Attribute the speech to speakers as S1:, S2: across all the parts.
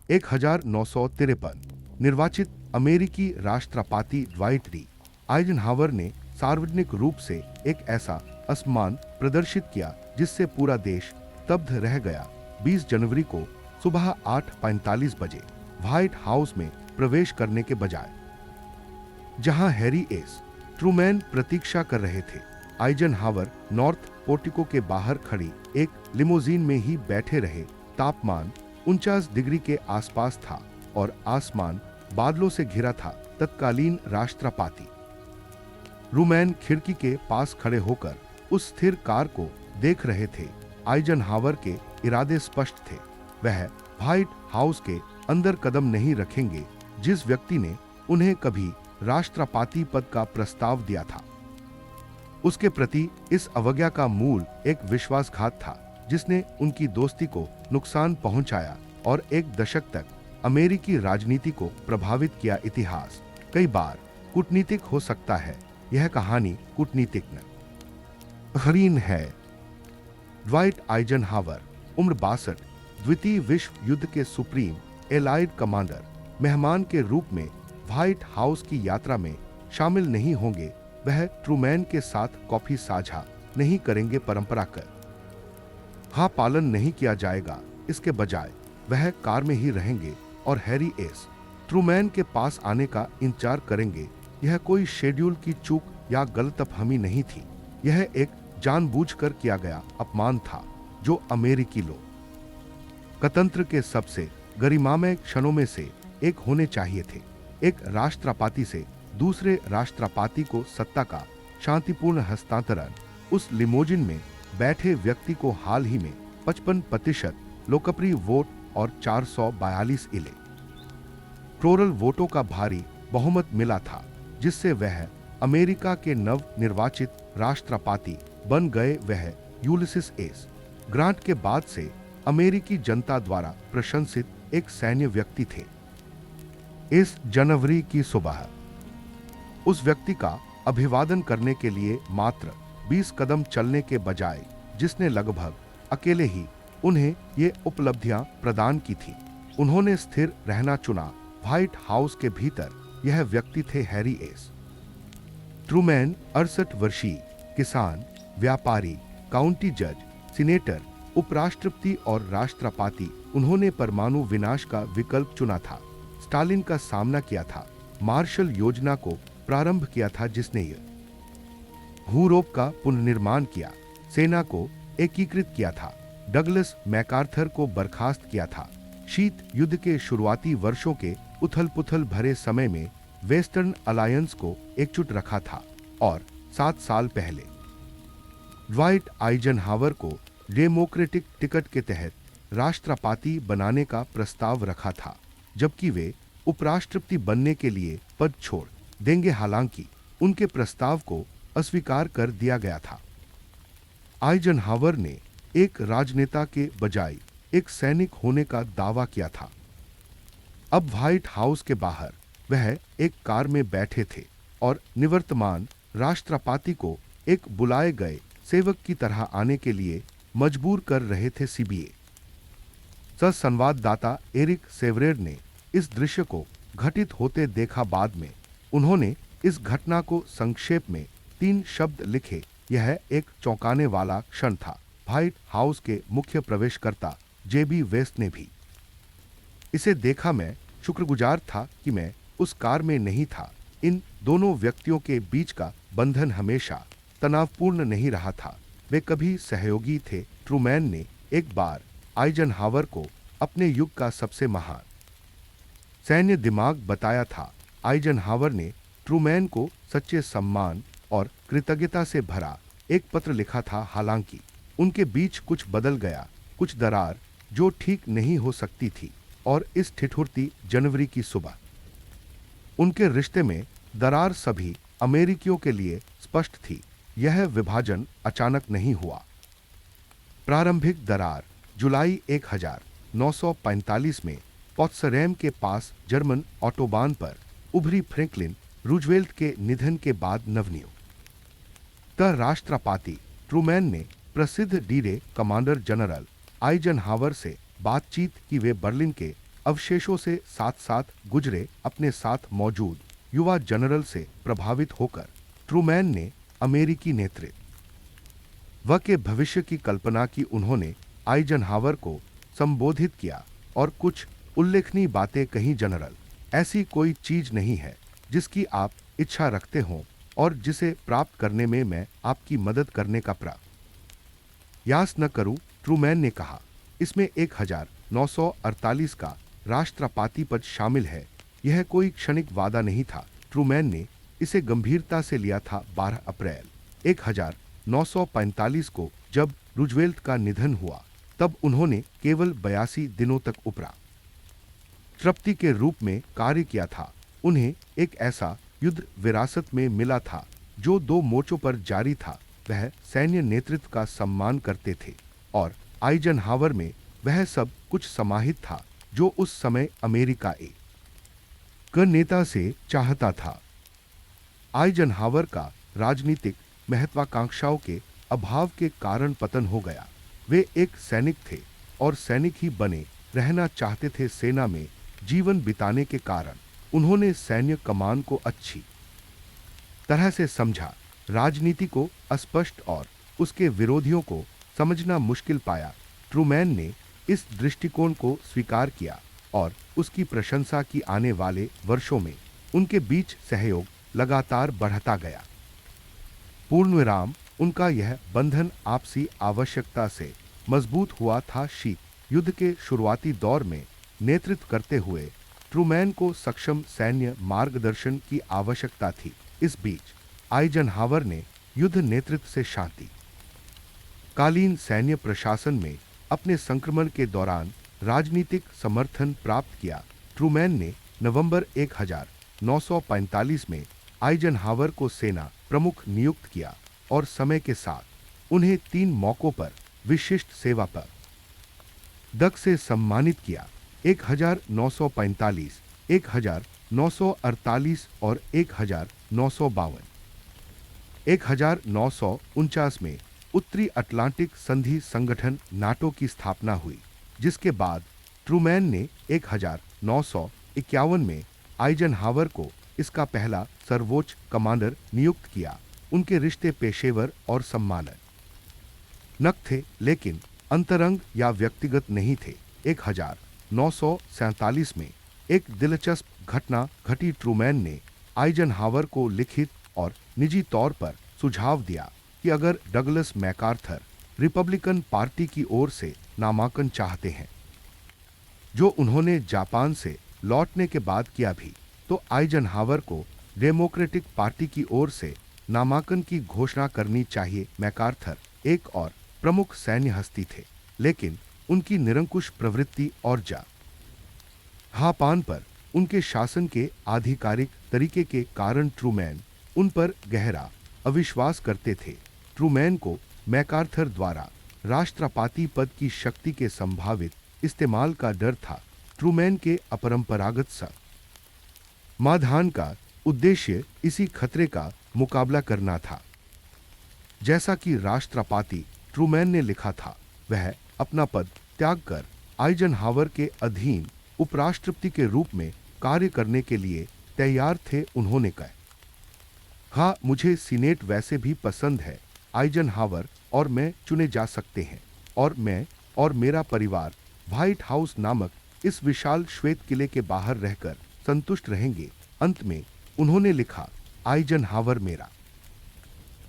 S1: 1953 निर्वाचित अमेरिकी राष्ट्रपति ड्वाइट डी आइजनहावर ने सार्वजनिक रूप से एक ऐसा असम्मान प्रदर्शित किया जिससे पूरा देश स्तब्ध रह गया। 20 जनवरी को सुबह 8:45 बजे व्हाइट हाउस में प्रवेश करने के बजाय, जहां हैरी एस ट्रूमैन प्रतीक्षा कर रहे थे, आइजनहावर नॉर्थ पोर्टिको के बाहर खड़ी एक लिमोजीन में ही बैठे रहे। तापमान 49 डिग्री के आसपास था और आसमान बादलों से घिरा था। तत्कालीन राष्ट्रपति ट्रूमैन खिड़की के पास खड़े होकर उस स्थिर कार को देख रहे थे। आइजनहावर के इरादे स्पष्ट थे। वह व्हाइट हाउस के अंदर कदम नहीं रखेंगे जिस व्यक्ति ने उन्हें कभी राष्ट्रपति पद का प्रस्ताव दिया था। उसके प्रति इस अवज्ञा का मूल एक विश्वासघात था जिसने उनकी दोस्ती को नुकसान पहुंचाया और एक दशक तक अमेरिकी राजनीति को प्रभावित किया। इतिहास कई बार कूटनीतिक हो सकता है, यह कहानी कूटनीतिक हरीन है। ड्वाइट आइजनहावर उम्र 62, द्वितीय विश्व युद्ध के सुप्रीम एलाइड कमांडर, मेहमान के रूप में व्हाइट हाउस की यात्रा में शामिल नहीं होंगे। वह ट्रूमैन के साथ कॉफी साझा नहीं करेंगे, परंपरा का पालन नहीं किया जाएगा। इसके बजाय वह कार में ही रहेंगे और हैरी एस ट्रूमैन के पास आने का इंतजार करेंगे। यह कोई शेड्यूल की चूक या गलतफहमी नहीं थी, यह एक जानबूझकर किया गया अपमान था जो अमेरिकी लोकतंत्र के सबसे गरिमामय क्षणों में से एक होने चाहिए थे। एक राष्ट्रपति से दूसरे राष्ट्रपति को सत्ता का शांतिपूर्ण हस्तांतरण। उस लिमोजिन में बैठे व्यक्ति को हाल ही में 55% लोकप्रिय वोट और 442 इलेक्टोरल वोटों का भारी बहुमत मिला था, जिससे वह अमेरिका के नव निर्वाचित राष्ट्रपति बन गए। वह यूलिसिस एस ग्रांट के बाद से अमेरिकी जनता द्वारा प्रशंसित एक सैन्य व्यक्ति थे। इस जनवरी की सुबह उस व्यक्ति का अभिवादन करने के लिए मात्र 20 कदम चलने के बजाय, जिसने लगभग अकेले ही उन्हें ये उपलब्धियां प्रदान की थी, उन्होंने स्थिर रहना चुना। व्हाइट हाउस के भीतर यह व्यक्ति थे हैरी एस ट्रूमैन, 68 वर्षीय किसान, व्यापारी, काउंटी जज, सीनेटर, उपराष्ट्रपति और राष्ट्रपति। उन्होंने परमाणु विनाश का विकल्प चुना था, स्टालिन का सामना किया था, मार्शल योजना को प्रारंभ किया था जिसने यूरोप का पुनर्निर्माण किया, सेना को एकीकृत किया था, डगलस मैकार्थर को बर्खास्त किया था। शीत युद्ध के शुरुआती वर्षों के उथल-पुथल भरे समय में वेस्टर्न अलायंस को एकजुट रखा था और 7 साल पहले ड्वाइट आइजनहावर को डेमोक्रेटिक टिकट के तहत राष्ट्रपति बनाने का प्रस्ताव रखा था, जबकि वे उपराष्ट्रपति बनने के लिए पद छोड़ देंगे। हालांकि उनके प्रस्ताव को अस्वीकार कर दिया गया था। आइजनहावर ने एक राजनेता के बजाय एक सैनिक होने का दावा किया था। अब व्हाइट हाउस के बाहर वह एक कार में बैठे थे और निवर्तमान राष्ट्रपति को एक बुलाए गए सेवक की तरह आने के लिए मजबूर कर रहे थे। सीबीए संवाददाता एरिक सेवरेर ने इस दृश्य को घटित होते देखा। बाद में उन्होंने इस घटना को संक्षेप में 3 शब्द लिखे, यह एक चौंकाने वाला क्षण था। व्हाइट हाउस के मुख्य प्रवेशकर्ता जेबी वेस्ट ने भी इसे देखा। मैं शुक्रगुजार था कि मैं उस कार में नहीं था। इन दोनों व्यक्तियों के बीच का बंधन हमेशा तनावपूर्ण नहीं रहा था, वे कभी सहयोगी थे। ट्रूमैन ने एक बार आइजनहावर को अपने युग का सबसे महान सैन्य दिमाग बताया था। आइजनहावर ने ट्रूमैन को सच्चे सम्मान और कृतज्ञता से भरा एक पत्र लिखा था। हालांकि उनके बीच कुछ बदल गया, कुछ दरार जो ठीक नहीं हो सकती थी, और इस ठिठुरती जनवरी की सुबह उनके रिश्ते में दरार सभी अमेरिकियों के लिए स्पष्ट थी। यह विभाजन अचानक नहीं हुआ। प्रारंभिक दरार जुलाई 1945 में पोत्सडैम के पास जर्मन ऑटोबान पर उभरी। फ्रैंकलिन रूजवेल्ट के निधन के बाद नवनियुक्त राष्ट्रपति ट्रूमैन ने प्रसिद्ध डी-डे कमांडर जनरल आइजनहावर से बातचीत की। वे बर्लिन के अवशेषों से साथ साथ गुजरे अपने साथ मौजूद युवा जनरल से प्रभावित होकर ट्रूमैन ने अमेरिकी नेतृत्व के भविष्य की कल्पना की। उन्होंने आइजनहावर को संबोधित किया और कुछ उल्लेखनीय बातें कहीं। जनरल, ऐसी कोई चीज नहीं है जिसकी आप इच्छा रखते हों और जिसे प्राप्त करने में मैं आपकी मदद करने का प्रयास न करूं, ट्रूमैन ने कहा। इसमें 1948 का राष्ट्रपति पद शामिल है। यह कोई क्षणिक वादा नहीं था। ट्रूमैन ने इसे गंभीरता से लिया था। 12 अप्रैल 1945 को जब रूजवेल्ट का निधन हुआ, तब उन्होंने केवल 82 दिनों तक उपराष्ट्रपति के रूप में कार्य किया था। उन्हें एक ऐसा युद्ध विरासत में मिला था जो 2 मोर्चों पर जारी था। वह सैन्य नेतृत्व का सम्मान करते थे और आइजनहावर में वह सब कुछ समाहित था जो उस समय अमेरिका एक नेता से चाहता था। आइजनहावर का राजनीतिक महत्वाकांक्षाओं के अभाव के कारण पतन हो गया। वे एक सैनिक थे और सैनिक ही बने रहना चाहते थे। सेना में जीवन बिताने के कारण उन्होंने सैन्य कमान को अच्छी तरह से समझा, राजनीति को अस्पष्ट और उसके विरोधियों को समझना मुश्किल पाया। ट्रूमैन ने इस दृष्टिकोण को स्वीकार किया और उसकी प्रशंसा की। आने वाले वर्षों में उनके बीच सहयोग लगातार बढ़ता गया। पूर्णविराम उनका यह बंधन आपसी आवश्यकता से मजबूत हुआ था। शीत युद्ध के शुरुआती दौर में नेतृत्व करते हुए ट्रूमैन को सक्षम सैन्य मार्गदर्शन की आवश्यकता थी। इस बीच आइजनहावर ने युद्ध नेतृत्व से शांति कालीन सैन्य प्रशासन में अपने संक्रमण के दौरान राजनीतिक समर्थन प्राप्त किया। ट्रूमैन ने नवंबर 1945 में आइजनहावर को सेना प्रमुख नियुक्त किया और समय के साथ उन्हें 3 मौकों पर विशिष्ट सेवा पदक से सम्मानित किया। 1945, 1948 और 1952। 1949 में उत्तरी अटलांटिक संधि संगठन नाटो की स्थापना हुई, जिसके बाद ट्रूमैन ने 1951 में आइजनहावर को इसका पहला सर्वोच्च कमांडर नियुक्त किया। उनके रिश्ते पेशेवर और सम्मानजनक थे, लेकिन अंतरंग या व्यक्तिगत नहीं थे। 1947 में एक दिलचस्प घटना घटी। ट्रूमैन ने आइजनहावर को लिखित और निजी तौर पर सुझाव दिया कि अगर डगलस मैकार्थर रिपब्लिकन पार्टी की ओर से नामांकन चाहते हैं, जो उन्होंने जापान से लौटने के बाद किया भी, तो आइजनहावर को डेमोक्रेटिक पार्टी की ओर से नामांकन की घोषणा करनी चाहिए। मैकार्थर एक और प्रमुख सैन्य हस्ती थे, लेकिन उनकी निरंकुश प्रवृत्ति और जहापान पर उनके शासन के आधिकारिक तरीके के कारण ट्रूमैन उन पर गहरा अविश्वास करते थे। ट्रूमैन को मैकार्थर द्वारा राष्ट्रपति पद की शक्ति के संभावित इस्तेमाल का डर था। ट्रूमैन के अपरंपरागत समाधान का उद्देश्य इसी खतरे का मुकाबला करना था। जैसा कि राष्ट्रपति ट्रूमैन ने लिखा था, वह अपना पद त्याग कर आइजनहावर के अधीन उपराष्ट्रपति के रूप में कार्य करने के लिए तैयार थे। उन्होंने कहा, हाँ, मुझे सीनेट वैसे भी पसंद है। आइजनहावर और मैं चुने जा सकते हैं और मैं और मेरा परिवार व्हाइट हाउस नामक इस विशाल श्वेत किले के बाहर रहकर संतुष्ट रहेंगे। अंत में उन्होंने लिखा, आइजनहावर मेरा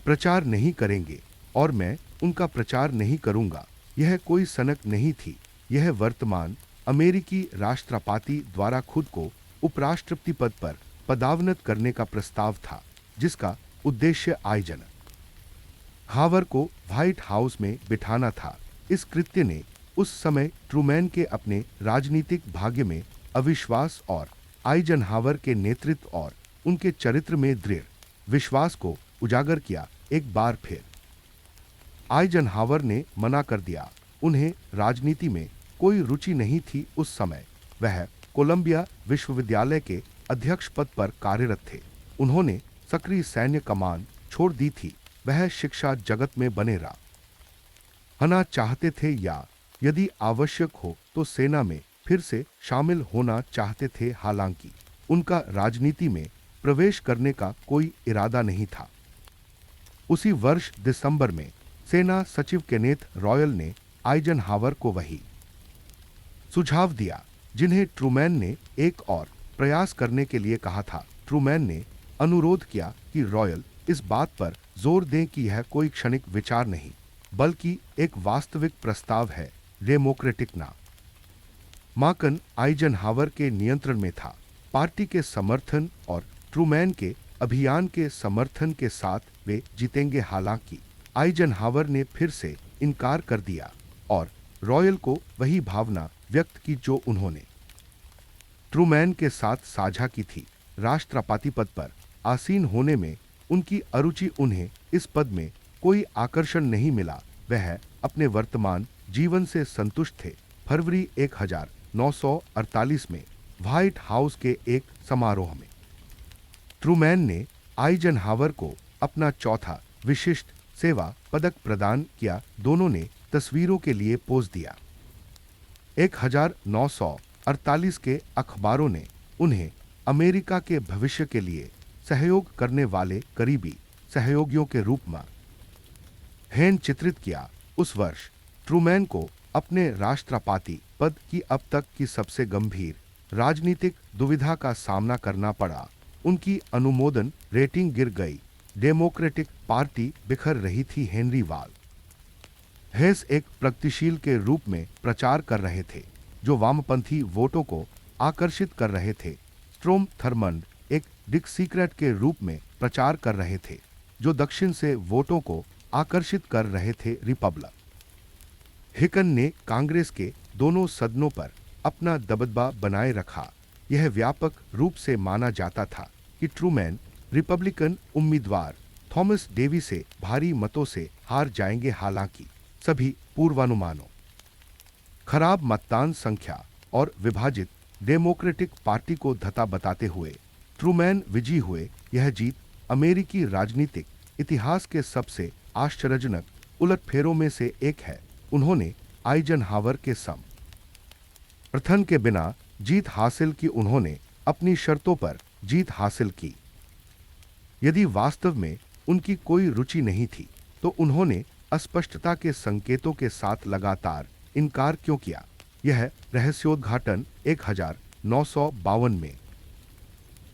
S1: प्रचार नहीं करेंगे और मैं उनका प्रचार नहीं करूंगा। यह कोई सनक नहीं थी। यह वर्तमान अमेरिकी राष्ट्रपति द्वारा खुद को उपराष्ट्रपति पद पर पदावनत करने का प्रस्ताव था, जिसका उद्देश्य आइजनहावर को व्हाइट हाउस में बिठाना था। इस कृत्य ने उस समय ट्रूमैन के अपने राजनीतिक भाग्य में अविश्वास और आइजनहावर के नेतृत्व और उनके चरित्र में दृढ़ विश्वास को उजागर किया। एक बार फिर आइजनहावर ने मना कर दिया। उन्हें राजनीति में कोई रुचि नहीं थी। उस समय वह कोलंबिया विश्वविद्यालय के अध्यक्ष पद पर कार्यरत थे। उन्होंने सक्रिय सैन्य कमान छोड़ दी थी। वह शिक्षा जगत में बने रहना चाहते थे या यदि आवश्यक हो तो सेना में फिर से शामिल होना चाहते थे, हालांकि उनका राजनीति में प्रवेश करने का कोई इरादा नहीं था। उसी वर्ष दिसंबर में सेना सचिव केनेथ रॉयल ने आइजनहावर को वही सुझाव दिया जिन्हें ट्रूमैन ने एक और प्रयास करने के लिए कहा था। ट्रूमैन ने अनुरोध किया कि रॉयल इस बात पर जोर दें कि यह कोई क्षणिक विचार नहीं, बल्कि एक वास्तविक प्रस्ताव है, डेमोक्रेटिक ना। माकन आइजनहावर के नियंत्रण में था। पार्टी के समर्थन और ट्रूमैन के अभियान के समर्थन के साथ वे जीतेंगे, हालांकि आइजनहावर ने फिर से इनकार कर दिया और रॉयल को वही भावना व्यक्त की जो उन्होंने ट्रूमैन के साथ साझा की थी। राष्ट्रपति पद पर आसीन होने में उनकी अरुचि, उन्हें इस पद में कोई आकर्षण नहीं मिला। वह अपने वर्तमान जीवन से संतुष्ट थे। फरवरी 1948 में व्हाइट हाउस के एक समारोह में ट्रूमैन ने आइजनहावर को अपना चौथा विशिष्ट सेवा पदक प्रदान किया। दोनों ने तस्वीरों के लिए पोज दिया। 1948 के अखबारों ने उन्हें अमेरिका के भविष्य के लिए सहयोग करने वाले करीबी सहयोगियों के रूप में हैन चित्रित किया। उस वर्ष ट्रूमैन को अपने राष्ट्रपति पद की अब तक की सबसे गंभीर राजनीतिक दुविधा का सामना करना पड़ा। उनकी अनुमोदन रेटिंग गिर गई। डेमोक्रेटिक पार्टी बिखर रही थी। हेनरी वाल हेस एक प्रगतिशील के रूप में प्रचार कर रहे थे जो वामपंथी वोटों को आकर्षित कर रहे थे। स्ट्रोम थर्मंड एक डिक्सीक्रेट के रूप में प्रचार कर रहे थे जो दक्षिण से वोटों को आकर्षित कर रहे थे। रिपब्लिक हिकन ने कांग्रेस के दोनों सदनों पर अपना दबदबा बनाए रखा। यह व्यापक रूप से माना जाता था कि ट्रूमैन रिपब्लिकन उम्मीदवार थॉमस डेवी से भारी मतों से हार जाएंगे, हालांकि सभी पूर्वानुमानों, खराब मतदान संख्या और विभाजित डेमोक्रेटिक पार्टी को धता बताते हुए ट्रूमैन विजयी हुए। यह जीत अमेरिकी राजनीतिक इतिहास के सबसे आश्चर्यजनक उलटफेरों में से एक है। उन्होंने आइजनहावर के समर्थन के बिना जीत हासिल की। उन्होंने अपनी शर्तों पर जीत हासिल की। यदि वास्तव में उनकी कोई रुचि नहीं थी तो उन्होंने अस्पष्टता के संकेतों के साथ लगातार इनकार क्यों किया? यह रहस्योद्घाटन 1952 में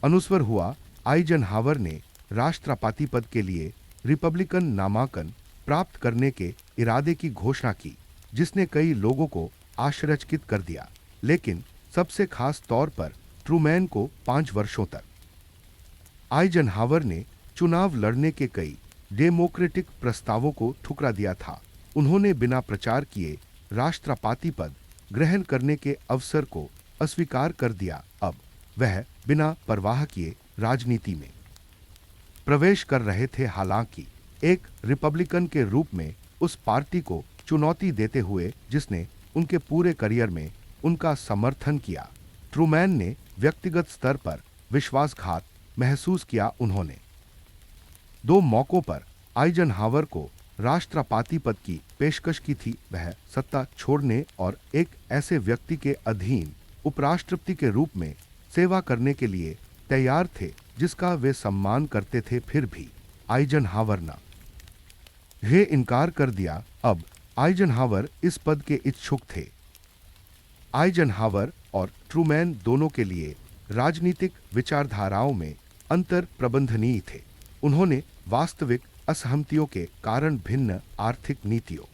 S1: अनुस्वर हुआ। आइजनहावर ने राष्ट्रपति पद के लिए रिपब्लिकन नामांकन प्राप्त करने के इरादे की घोषणा की, जिसने कई लोगों को आश्चर्यचकित कर दिया, लेकिन सबसे खास तौर पर ट्रूमैन को 5 वर्षों तक। आइजनहावर ने चुनाव लड़ने के कई डेमोक्रेटिक प्रस्तावों को ठुकरा दिया था। उन्होंने बिना प्रचार किए राष्ट्रपति पद ग्रहण करने के अवसर को अस्वीकार कर दिया। अब वह बिना परवाह किए राजनीति में प्रवेश कर रहे थे, हालांकि एक रिपब्लिकन के रूप में उस पार्टी को चुनौती देते हुए जिसने उनके पूरे करियर में उनका समर्थन किया। ट्रूमैन ने व्यक्तिगत स्तर पर विश्वासघात महसूस किया। उन्होंने 2 मौकों पर आइजनहावर को राष्ट्रपति पद की पेशकश की थी। वह सत्ता छोड़ने और एक ऐसे व्यक्ति के अधीन उपराष्ट्रपति के रूप में सेवा करने के लिए तैयार थे जिसका वे सम्मान करते थे। फिर भी आइजनहावर ने इनकार कर दिया। अब आइजनहावर इस पद के इच्छुक थे। आइजनहावर और ट्रूमैन दोनों के लिए राजनीतिक विचारधाराओं में अंतर प्रबंधनीय थे। उन्होंने वास्तविक असहमतियों के कारण भिन्न आर्थिक नीतियों,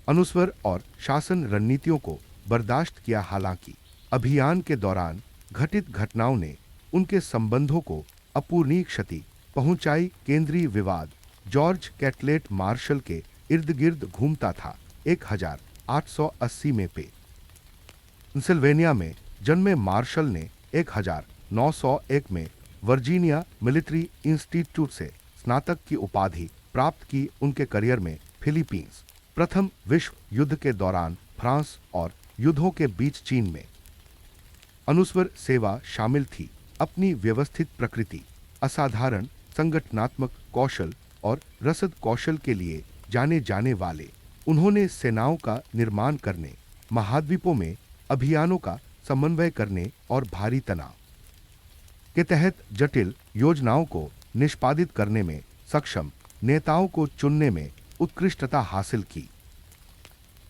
S1: अनुस्वर और शासन रणनीतियों को बर्दाश्त किया। हालांकि अभियान के दौरान घटित घटनाओं ने उनके संबंधों को अपूरणीय क्षति पहुंचाई। केंद्रीय विवाद जॉर्ज कैटलेट मार्शल के इर्द गिर्द घूमता था। 1880 में पेंसिल्वेनिया में जन्मे मार्शल ने 1901 में वर्जीनिया मिलिट्री इंस्टीट्यूट से स्नातक की उपाधि प्राप्त की। उनके करियर में फिलीपींस, प्रथम विश्व युद्ध के दौरान फ्रांस और युद्धों के बीच चीन में अनुस्वर सेवा शामिल थी। अपनी व्यवस्थित प्रकृति, असाधारण संगठनात्मक कौशल और रसद कौशल के लिए जाने जाने वाले उन्होंने सेनाओं का निर्माण करने, महाद्वीपों में अभियानों का समन्वय करने और भारी तनाव के तहत जटिल योजनाओं को निष्पादित करने में सक्षम नेताओं को चुनने में उत्कृष्टता हासिल की।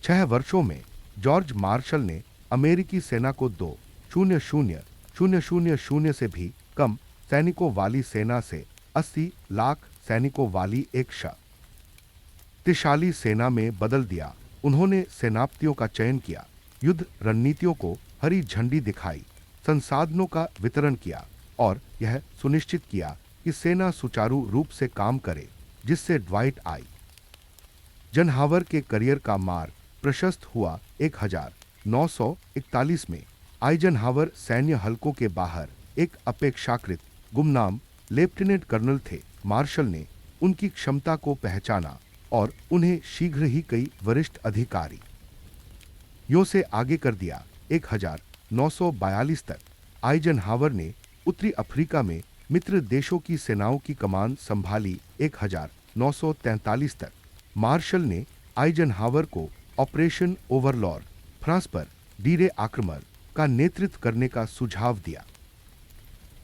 S1: 6 वर्षों में जॉर्ज मार्शल ने अमेरिकी सेना को 2,000,000 से भी कम सैनिकों वाली सेना से 80 लाख सैनिकों वाली एक शक्तिशाली सेना में बदल दिया। उन्होंने सेनापतियों का चयन किया, युद्ध रणनीतियों को हरी झंडी दिखाई, संसाधनों का वितरण किया और यह सुनिश्चित किया कि सेना सुचारू रूप से काम करे, जिससे ड्वाइट आइजनहावर के करियर का मार्ग प्रशस्त हुआ। 1941 में आइजनहावर सैन्य हलकों के बाहर एक अपेक्षाकृत गुमनाम लेफ्टिनेंट कर्नल थे। मार्शल ने उनकी क्षमता को पहचाना और उन्हें शीघ्र ही कई वरिष्ठ अधिकारियों से आगे कर दिया। 1942 तक आइजनहावर ने उत्तरी अफ्रीका में मित्र देशों की सेनाओं की कमान संभाली। 1943 तक मार्शल ने आइजनहावर को ऑपरेशन ओवरलॉर्ड फ्रांस पर डीरे आक्रमण का नेतृत्व करने का सुझाव दिया।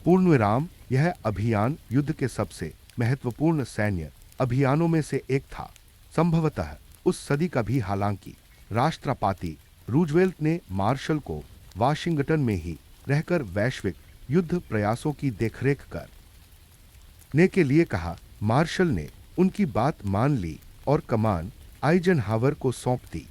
S1: पूर्णविराम, यह अभियान युद्ध के सबसे महत्वपूर्ण सैन्य अभियानों में से एक था, संभवतः उस सदी का भी। हालांकि राष्ट्रपति रूजवेल्ट ने मार्शल को वाशिंगटन में ही रहकर वैश्विक युद्ध प्रयासों की देखरेख करने के लिए कहा, मार्शल ने उनकी बात मान ली और कमान आइजनहावर को सौंप दी।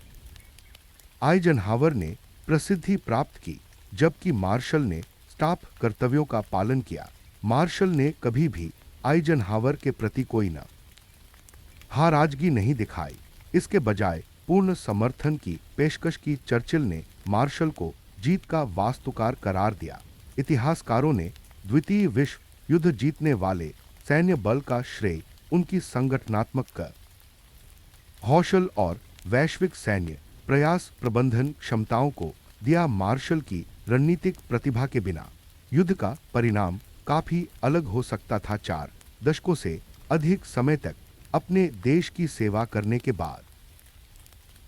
S1: आइजनहावर ने प्रसिद्धि प्राप्त की, जबकि मार्शल ने स्टाफ कर्तव्यों का पालन किया। मार्शल ने कभी भी आइजनहावर के प्रति कोई नाराजगी नहीं दिखाई। इसके बजाय पूर्ण समर्थन की पेशकश की। चर्चिल ने मार्शल को जीत का वास्तुकार करार दिया। इतिहासकारों ने द्वितीय विश्व युद्ध जीतने वाले सैन्य बल का श्रेय उनकी संगठनात्मक कौशल और वैश्विक सैन्य प्रयास प्रबंधन क्षमताओं को दिया। मार्शल की रणनीतिक प्रतिभा के बिना युद्ध का परिणाम काफी अलग हो सकता था। 4 दशकों से अधिक समय तक अपने देश की सेवा करने के बाद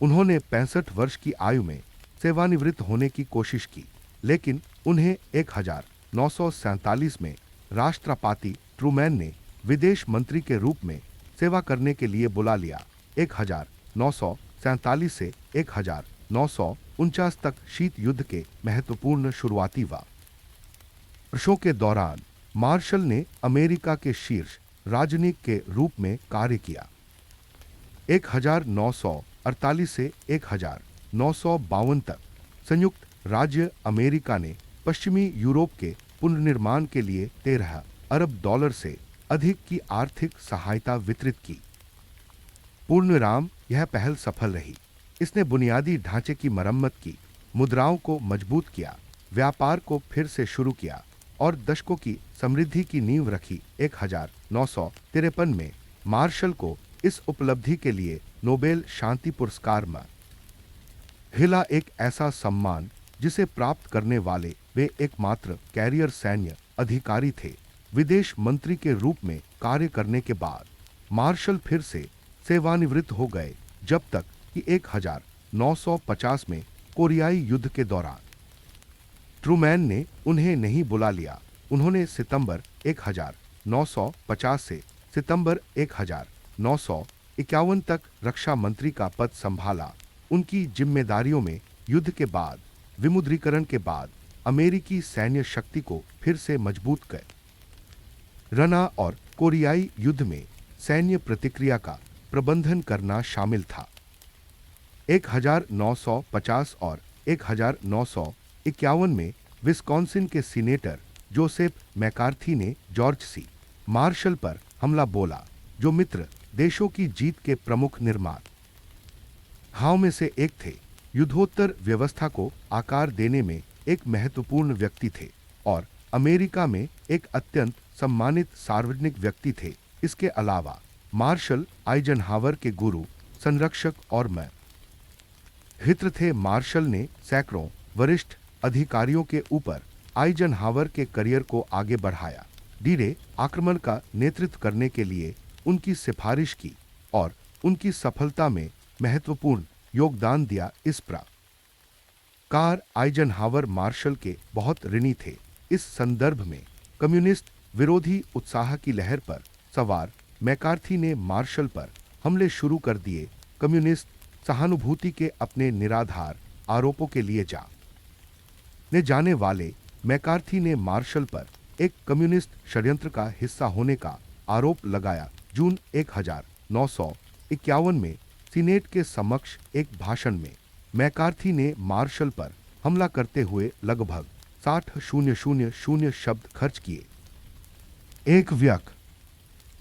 S1: उन्होंने 65 वर्ष की आयु में सेवानिवृत्त होने की कोशिश की, लेकिन उन्हें 1947 में राष्ट्रपति ट्रूमैन ने विदेश मंत्री के रूप में सेवा करने के लिए बुला लिया। 1947 से 1949 तक शीत युद्ध के महत्वपूर्ण शुरुआती वर्षों के दौरान मार्शल ने अमेरिका के शीर्ष राजनीतिक के रूप में कार्य किया। 1948 से 1952 तक संयुक्त राज्य अमेरिका ने पश्चिमी यूरोप के पुनर्निर्माण के लिए 13 अरब डॉलर से अधिक की आर्थिक सहायता वितरित की। पूर्णविराम, यह पहल सफल रही। इसने बुनियादी ढांचे की मरम्मत की, मुद्राओं को मजबूत किया, व्यापार को फिर से शुरू किया और दशकों की समृद्धि की नींव रखी। 1953 में मार्शल को इस उपलब्धि के लिए नोबेल शांति पुरस्कार मिला, एक ऐसा सम्मान जिसे प्राप्त करने वाले वे एकमात्र कैरियर सैन्य अधिकारी थे। विदेश मंत्री के रूप में कार्य करने के बाद मार्शल फिर से सेवानिवृत्त हो गए, जब तक कि 1950 में कोरियाई युद्ध के दौरान ट्रूमैन ने उन्हें नहीं बुला लिया। उन्होंने सितंबर 1950 से सितंबर 1951 तक रक्षा मंत्री का पद संभाला। उनकी जिम्मेदारियों में युद्ध के बाद विमुद्रीकरण के बाद अमेरिकी सैन्य शक्ति को फिर से मजबूत करना और कोरियाई युद्ध में सैन्य प्रतिक्रिया का प्रबंधन करना शामिल था। 1950 और 1951 में विस्कॉन्सिन के सीनेटर जोसेफ मैकार्थी ने जॉर्ज सी मार्शल पर हमला बोला, जो मित्र देशों की जीत के प्रमुख निर्माताओं में से एक थे। युद्धोत्तर व्यवस्था को आकार देने में एक महत्वपूर्ण व्यक्ति थे और अमेरिका में एक अत्यंत सम्मानित सार्वजनिक व्यक्ति थे। इसके अलावा मार्शल आइजनहावर के गुरु, संरक्षक और हित्र थे। मार्शल ने सैकड़ों वरिष्ठ अधिकारियों के ऊपर आइजनहावर के करियर को आगे बढ़ाया, डी-डे आक्रमण का नेतृत्व करने के लिए उनकी सिफारिश की और उनकी सफलता में महत्वपूर्ण योगदान दिया। इस कार आइजनहावर मार्शल के बहुत ऋणी थे। इस संदर्भ में कम्युनिस्ट विरोधी उत्साह की लहर पर सवार मैकार्थी ने मार्शल पर हमले शुरू कर दिए। कम्युनिस्ट सहानुभूति के अपने निराधार आरोपों के लिए जाने वाले मैकार्थी ने मार्शल पर एक कम्युनिस्ट षड्यंत्र का हिस्सा होने का आरोप लगाया। जून 1951 में सीनेट के समक्ष एक भाषण में मैकार्थी ने मार्शल पर हमला करते हुए लगभग 60,000 शब्द खर्च किए। एक व्यक्ति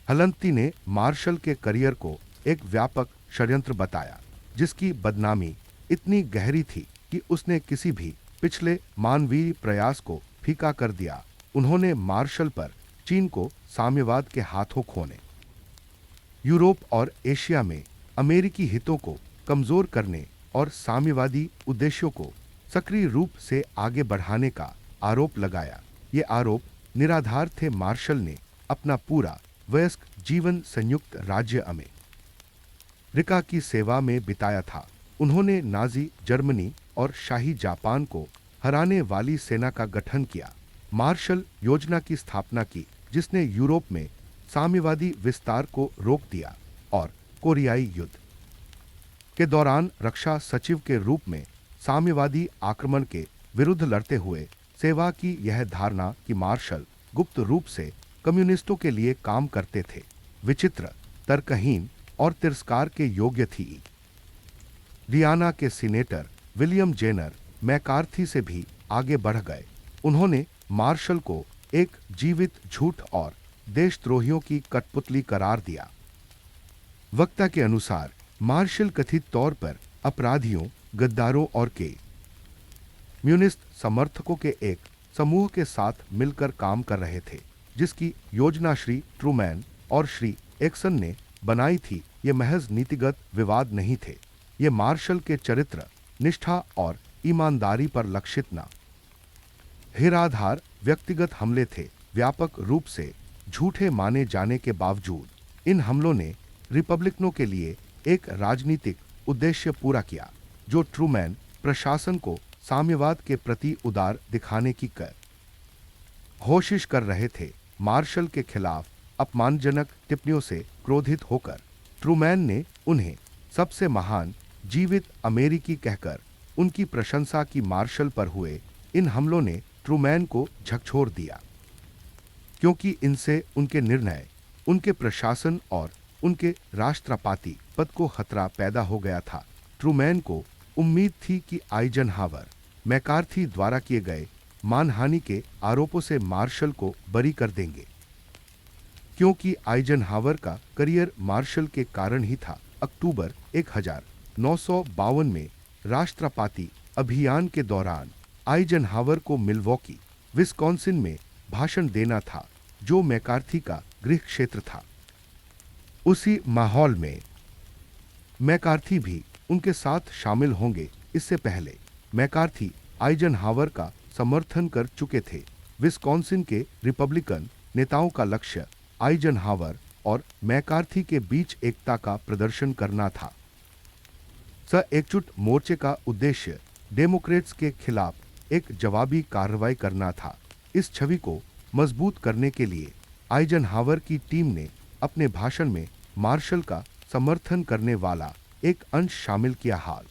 S1: हलंती ने मार्शल के करियर को एक व्यापक षड्यंत्र बताया, जिसकी बदनामी इतनी गहरी थी कि उसने किसी भी पिछले मानवीय प्रयास को फीका कर दिया। उन्होंने मार्शल पर चीन को साम्यवाद के हाथों खोने, यूरोप और एशिया में अमेरिकी हितों को कमजोर करने और साम्यवादी उद्देश्यों को सक्रिय रूप से आगे बढ़ाने का आरोप लगाया। ये आरोप निराधार थे। मार्शल ने अपना पूरा वयस्क जीवन संयुक्त राज्य अमेरिका की सेवा में बिताया था। उन्होंने नाजी जर्मनी और शाही जापान को हराने वाली सेना का गठन किया। मार्शल योजना की स्थापना की, जिसने यूरोप में साम्यवादी विस्तार को रोक दिया और कोरियाई युद्ध के दौरान रक्षा सचिव के रूप में साम्यवादी आक्रमण के विरुद्ध लड़ते हुए सेवा की। यह धारणा कि मार्शल गुप्त रूप से कम्युनिस्टों के लिए काम करते थे, विचित्र, तर्कहीन और तिरस्कार के योग्य थी। डियाना के सीनेटर विलियम जेनर मैकार्थी से भी आगे बढ़ गए। उन्होंने मार्शल को एक जीवित झूठ और देशद्रोहियों की कठपुतली करार दिया। वक्ता के अनुसार मार्शल कथित तौर पर अपराधियों, गद्दारों और कम्युनिस्ट समर्थकों के एक समूह के साथ मिलकर काम कर रहे थे, जिसकी योजना श्री ट्रूमैन और श्री एक्सन ने बनाई थी। ये महज नीतिगत विवाद नहीं थे। ये मार्शल के चरित्र, निष्ठा और ईमानदारी पर लक्षित निराधार व्यक्तिगत हमले थे। व्यापक रूप से झूठे माने जाने के बावजूद इन हमलों ने रिपब्लिकनों के लिए एक राजनीतिक उद्देश्य पूरा किया, जो ट्रूमैन प्रशासन को साम्यवाद के प्रति उदार दिखाने की कोशिश कर रहे थे। मार्शल के खिलाफ अपमानजनक टिप्पणियों से क्रोधित होकर ट्रूमैन ने उन्हें सबसे महान जीवित अमेरिकी कहकर उनकी प्रशंसा की। मार्शल पर हुए इन हमलों ने ट्रूमैन को झकझोर दिया, क्योंकि इनसे उनके निर्णय, उनके प्रशासन और उनके राष्ट्रपति पद को खतरा पैदा हो गया था। ट्रूमैन को उम्मीद थी कि आइजनहावर मैकार्थी द्वारा किए गए मानहानि के आरोपों से मार्शल को बरी कर देंगे, क्योंकि आइजनहावर का करियर मार्शल के कारण ही था। अक्टूबर 1952 में राष्ट्रपति अभियान के दौरान आइजनहावर को मिल्वॉकी, विस्कॉन्सिन में भाषण देना था, जो मैकार्थी का गृह क्षेत्र था। उसी माहौल में मैकार्थी भी उनके साथ शामिल होंगे। इससे पहले मैकार्थी आइजनहावर का समर्थन कर चुके थे। विस्कॉन्सिन के रिपब्लिकन नेताओं का लक्ष्य आइजनहावर और मैकार्थी के बीच एकता का प्रदर्शन करना था। एकजुट मोर्चे का उद्देश्य डेमोक्रेट्स के खिलाफ एक जवाबी कार्रवाई करना था। इस छवि को मजबूत करने के लिए आइजनहावर की टीम ने अपने भाषण में मार्शल का समर्थन करने वाला एक अंश शामिल किया।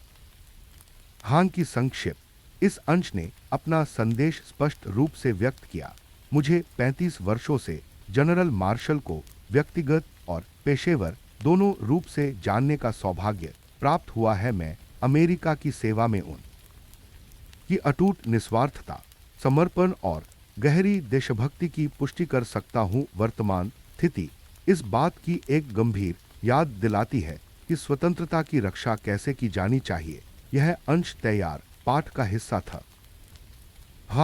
S1: हां की संक्षिप्त इस अंश ने अपना संदेश स्पष्ट रूप से व्यक्त किया। मुझे 35 वर्षों से जनरल मार्शल को व्यक्तिगत और पेशेवर दोनों रूप से जानने का सौभाग्य प्राप्त हुआ है। मैं अमेरिका की सेवा में उनकी अटूट निस्वार्थता, समर्पण और गहरी देशभक्ति की पुष्टि कर सकता हूं। वर्तमान स्थिति इस बात की एक गंभीर याद दिलाती है कि स्वतंत्रता की रक्षा कैसे की जानी चाहिए। यह अंश तैयार पाठ का हिस्सा था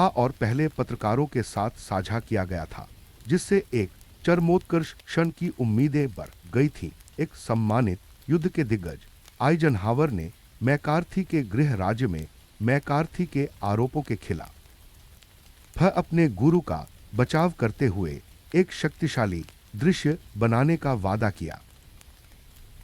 S1: और पहले पत्रकारों के साथ साझा किया गया था, जिससे एक चरमोत्कर्ष क्षण की उम्मीदें बढ़ गई थी। एक सम्मानित युद्ध के दिग्गज आइजनहावर ने मैकार्थी के गृह राज्य में मैकार्थी के आरोपों के खिलाफ अपने गुरु का बचाव करते हुए एक शक्तिशाली दृश्य बनाने का वादा किया।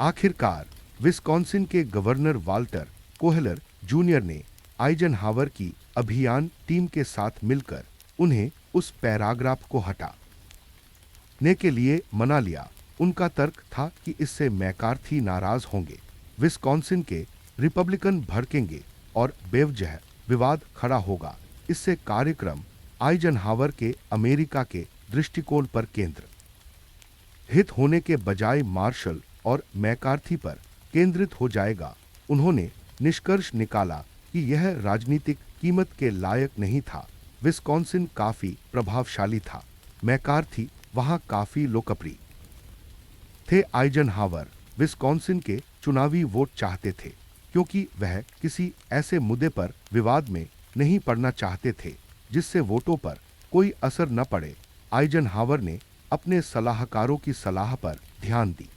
S1: आखिरकार विस्कॉन्सिन के गवर्नर वाल्टर कोहेलर जूनियर ने आइजनहावर की अभियान टीम के साथ मिलकर उन्हें उस पैराग्राफ को हटाने के लिए मना लिया। उनका तर्क था कि इससे मैकार्थी नाराज होंगे, विस्कॉन्सिन के रिपब्लिकन भड़केंगे और बेवजह विवाद खड़ा होगा। इससे कार्यक्रम आइजनहावर के अमेरिका के दृष्टिकोण पर केंद्रित होने के बजाय मार्शल और मैकार्थी पर केंद्रित हो जाएगा। उन्होंने निष्कर्ष निकाला कि यह राजनीतिक कीमत के लायक नहीं था। विस्कॉन्सिन काफी प्रभावशाली था, मैकार्थी वहां काफी लोकप्रिय थे। आइजनहावर विस्कॉन्सिन के चुनावी वोट चाहते थे क्योंकि वह किसी ऐसे मुद्दे पर विवाद में नहीं पड़ना चाहते थे जिससे वोटों पर कोई असर न पड़े। आइजनहावर ने अपने सलाहकारों की सलाह पर ध्यान दी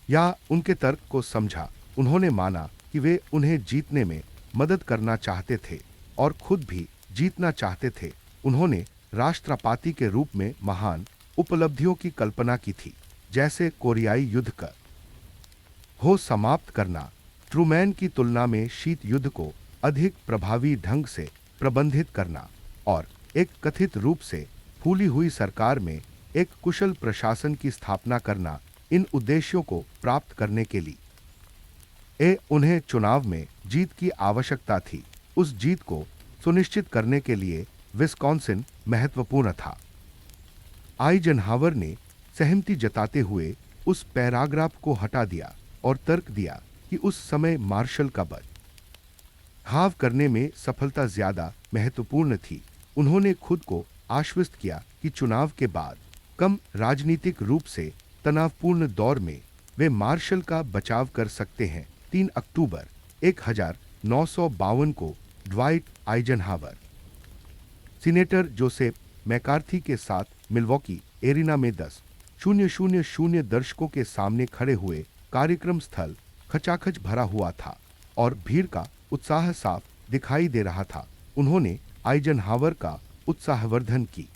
S1: या उनके तर्क को समझा। उन्होंने माना कि वे उन्हें जीतने में मदद करना चाहते थे और खुद भी जीतना चाहते थे। उन्होंने राष्ट्रपति के रूप में महान उपलब्धियों की कल्पना की थी, जैसे कोरियाई युद्ध का समाप्त करना, ट्रूमैन की तुलना में शीत युद्ध को अधिक प्रभावी ढंग से प्रबंधित करना और एक कथित रूप से फूली हुई सरकार में एक कुशल प्रशासन की स्थापना करना। इन उद्देश्यों को प्राप्त करने के लिए उन्हें चुनाव में जीत की आवश्यकता थी। उस जीत को सुनिश्चित करने के लिए विस्कॉन्सिन महत्वपूर्ण था। आइजनहावर ने सहमति जताते हुए उस पैराग्राफ को हटा दिया और तर्क दिया कि उस समय मार्शल का बचाव करने में सफलता ज्यादा महत्वपूर्ण थी। उन्होंने खुद को आश्वस्त किया कि चुनाव के बाद कम राजनीतिक रूप से तनावपूर्ण दौर में वे मार्शल का बचाव कर सकते हैं। 3 अक्टूबर 1952 को Dwight Eisenhower senator Joseph McCarthy के साथ मिल्वॉकी एरिना में 10,000 दर्शकों के सामने खड़े हुए। कार्यक्रम स्थल खचाखच भरा हुआ था और भीड़ का उत्साह साफ दिखाई दे रहा था। उन्होंने आइजनहावर का उत्साहवर्धन की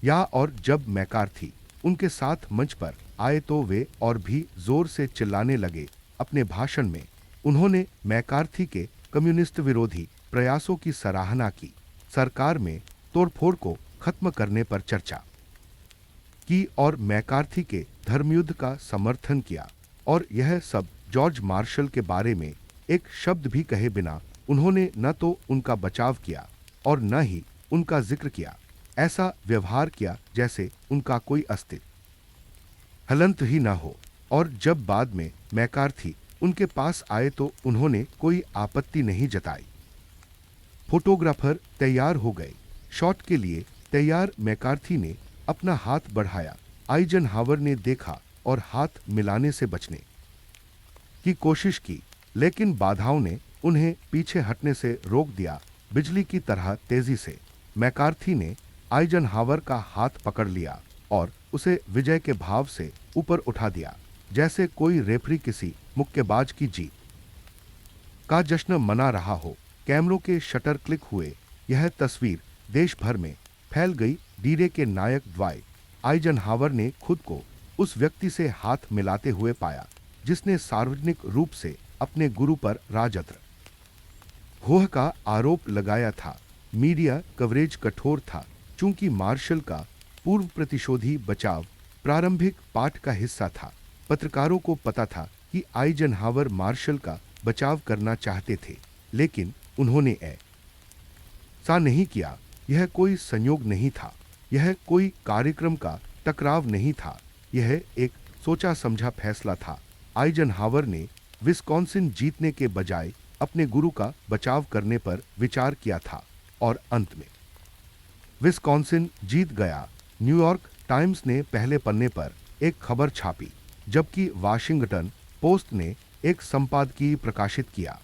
S1: या और जब मैकार्थी उनके साथ मंच पर आए तो वे और भी जोर से चिल्लाने लगे। अपने भाषण में उन्होंने मैकार्थी के कम्युनिस्ट विरोधी प्रयासों की सराहना की, सरकार में तोड़फोड़ को खत्म करने पर चर्चा की और मैकार्थी के धर्मयुद्ध का समर्थन किया। और यह सब जॉर्ज मार्शल के बारे में एक शब्द भी कहे बिना उन्होंने न तो उनका बचाव किया और न ही उनका जिक्र किया। ऐसा व्यवहार किया जैसे उनका कोई अस्तित्व हलंत ही न हो। और जब बाद में मैकार्थी उनके पास आए तो उन्होंने कोई आपत्ति नहीं जताई। फोटोग्राफर तैयार हो गए। शॉट के लिए तैयार मैकार्थी ने अपना हाथ बढ़ाया। आइजनहावर ने देखा और हाथ मिलाने से बचने की कोशिश की, लेकिन बाधाओं ने उन्हें पीछे हटने से रोक दिया। बिजली की तरह तेजी से मैकार्थी ने आइजनहावर का हाथ पकड़ लिया और उसे विजय के भाव से ऊपर उठा दिया, जैसे कोई रेफरी किसी मुक्केबाज की जीत का जश्न मना रहा हो। कैमरों के शटर क्लिक हुए। यह तस्वीर देश भर में फैल गई। डीडे के नायक ड्वाइट आइजनहावर ने खुद को उस व्यक्ति से हाथ मिलाते हुए पाया जिसने सार्वजनिक रूप से अपने गुरु पर राजद्रोह का आरोप लगाया था। मीडिया कवरेज कठोर था चूंकि मार्शल का पूर्व प्रतिशोधी बचाव प्रारंभिक पाठ का हिस्सा था। पत्रकारों को पता था कि आइजनहावर मार्शल का बचाव करना चाहते थे, लेकिन उन्होंने ऐसा नहीं किया। यह कोई संयोग नहीं था, यह कोई कार्यक्रम का टकराव नहीं था, यह एक सोचा समझा फैसला था। आइजनहावर ने विस्कॉन्सिन जीतने के बजाय अपने गुरु का बचाव करने पर विचार किया था और अंत में विस्कॉन्सिन जीत गया। न्यूयॉर्क टाइम्स ने पहले पन्ने पर एक खबर छापी, जबकि वाशिंगटन पोस्ट ने एक संपादकीय प्रकाशित किया।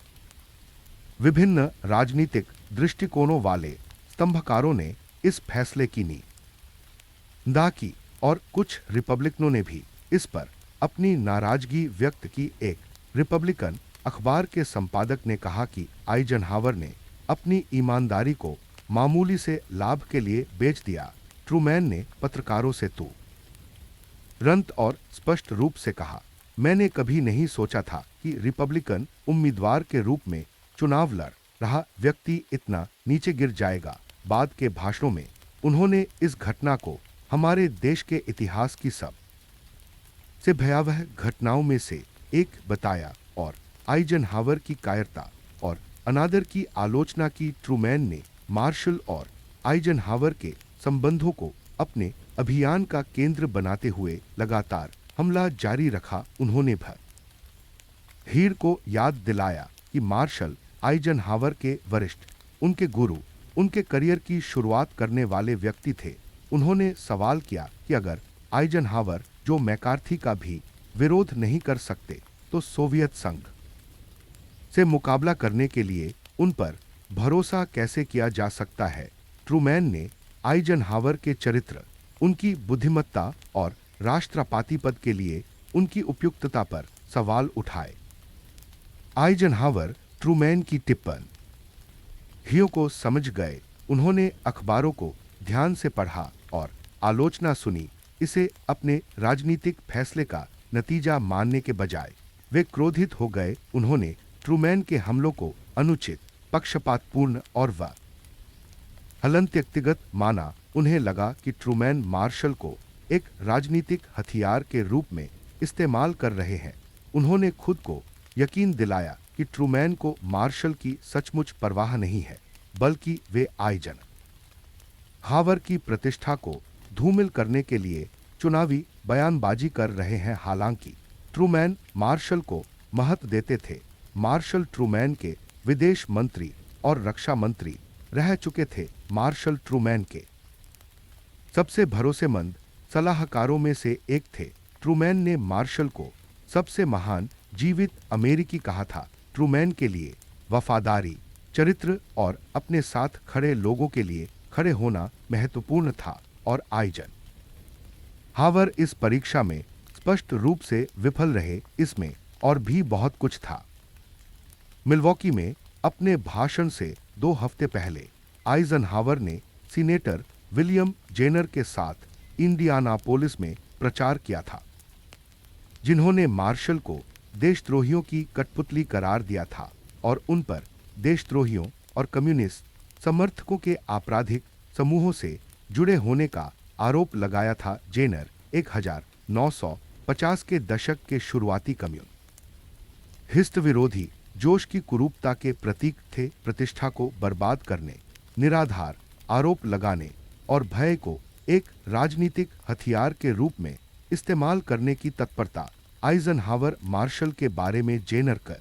S1: विभिन्न राजनीतिक दृष्टिकोणों वाले स्तंभकारों ने इस फैसले की निंदा की और कुछ रिपब्लिकनों ने भी इस पर अपनी नाराजगी व्यक्त की। एक रिपब्लिकन अखबार के संपादक ने कहा कि आइजनहावर ने अपनी ईमानदारी को मामूली से लाभ के लिए बेच दिया। ट्रूमैन ने पत्रकारों से तुरंत और स्पष्ट रूप से कहा, मैंने कभी नहीं सोचा था कि रिपब्लिकन उम्मीदवार के रूप में चुनाव लड़ रहा व्यक्ति इतना नीचे गिर जाएगा। बाद के भाषणों में उन्होंने इस घटना को हमारे देश के इतिहास की सबसे भयावह घटनाओं में से एक बताया और आइजनहावर की कायरता और अनादर की आलोचना की। ट्रूमैन ने मार्शल और आइजनहावर के संबंधों को अपने अभियान का केंद्र बनाते हुए लगातार हमला जारी रखा। उन्होंने भीड़ को याद दिलाया कि मार्शल आइजनहावर के वरिष्ठ, उनके गुरु, उनके करियर की शुरुआत करने वाले व्यक्ति थे। उन्होंने सवाल किया कि अगर आइजनहावर, जो मैकार्थी का भी विरोध नहीं कर सकते, तो सोवियत संघ से मुकाबला करने के लिए उन पर भरोसा कैसे किया जा सकता है। ट्रूमैन ने आइजनहावर के चरित्र, उनकी बुद्धिमत्ता और राष्ट्रपति पद के लिए उनकी उपयुक्तता पर सवाल उठाए। आइजनहावर ट्रूमैन की टिप्पणियों को समझ गए। उन्होंने अखबारों को ध्यान से पढ़ा और आलोचना सुनी। इसे अपने राजनीतिक फैसले का नतीजा मानने के बजाय वे क्रोधित हो गए। उन्होंने ट्रूमैन के हमलों को अनुचित, पक्षपातपूर्ण और व्यक्तिगत माना। उन्हें लगा कि ट्रूमैन मार्शल को एक राजनीतिक हथियार के रूप में इस्तेमाल कर रहे हैं। उन्होंने खुद को यकीन दिलाया कि ट्रूमैन को मार्शल की सचमुच परवाह नहीं है, बल्कि वे आइजनहावर की प्रतिष्ठा को धूमिल करने के लिए चुनावी बयानबाजी कर रहे हैं। हालांकि ट्रूमैन मार्शल को महत्व देते थे। मार्शल ट्रूमैन के विदेश मंत्री और रक्षा मंत्री रह चुके थे। मार्शल ट्रूमैन के सबसे भरोसेमंद सलाहकारों में से एक थे। ट्रूमैन ने मार्शल को सबसे महान जीवित अमेरिकी कहा था। ट्रूमैन के लिए वफादारी, चरित्र और अपने साथ खड़े लोगों के लिए खड़े होना महत्वपूर्ण था और आइजनहावर इस परीक्षा में स्पष्ट रूप से विफल रहे। इसमें और भी बहुत कुछ था। मिल्वॉकी में अपने भाषण से 2 हफ्ते पहले आइजनहावर ने सीनेटर विलियम जेनर के साथ इंडियानापोलिस में प्रचार किया था, जिन्होंने मार्शल को देशद्रोहियों की कठपुतली करार दिया था और उन पर देशद्रोहियों और कम्युनिस्ट समर्थकों के आपराधिक समूहों से जुड़े होने का आरोप लगाया था। जेनर 1950 के दशक के शुरुआती कम्युनिस्ट विरोधी जोश की कुरूपता के प्रतीक थे। प्रतिष्ठा को बर्बाद करने, निराधार आरोप लगाने और भय को एक राजनीतिक हथियार के रूप में इस्तेमाल करने की तत्परता। आइजनहावर मार्शल के बारे में जेनर कर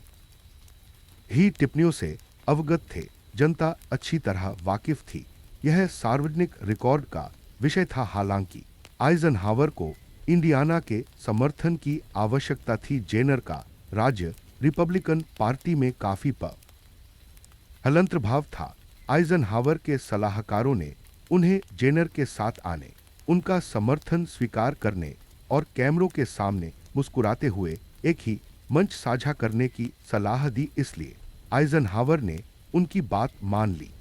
S1: ही टिप्पणियों से अवगत थे। जनता अच्छी तरह वाकिफ थी। यह सार्वजनिक रिकॉर्ड का विषय था। हालांकि आइजनहावर को इंडियाना के समर्थन की आवश्यकता थी। जेनर का राज्य रिपब्लिकन पार्टी में काफी हलंतरभाव था। आइजनहावर के सलाहकारों ने उन्हें जेनर के साथ आने, उनका समर्थन स्वीकार करने और कैमरों के सामने मुस्कुराते हुए एक ही मंच साझा करने की सलाह दी। इसलिए आइजनहावर ने उनकी बात मान ली।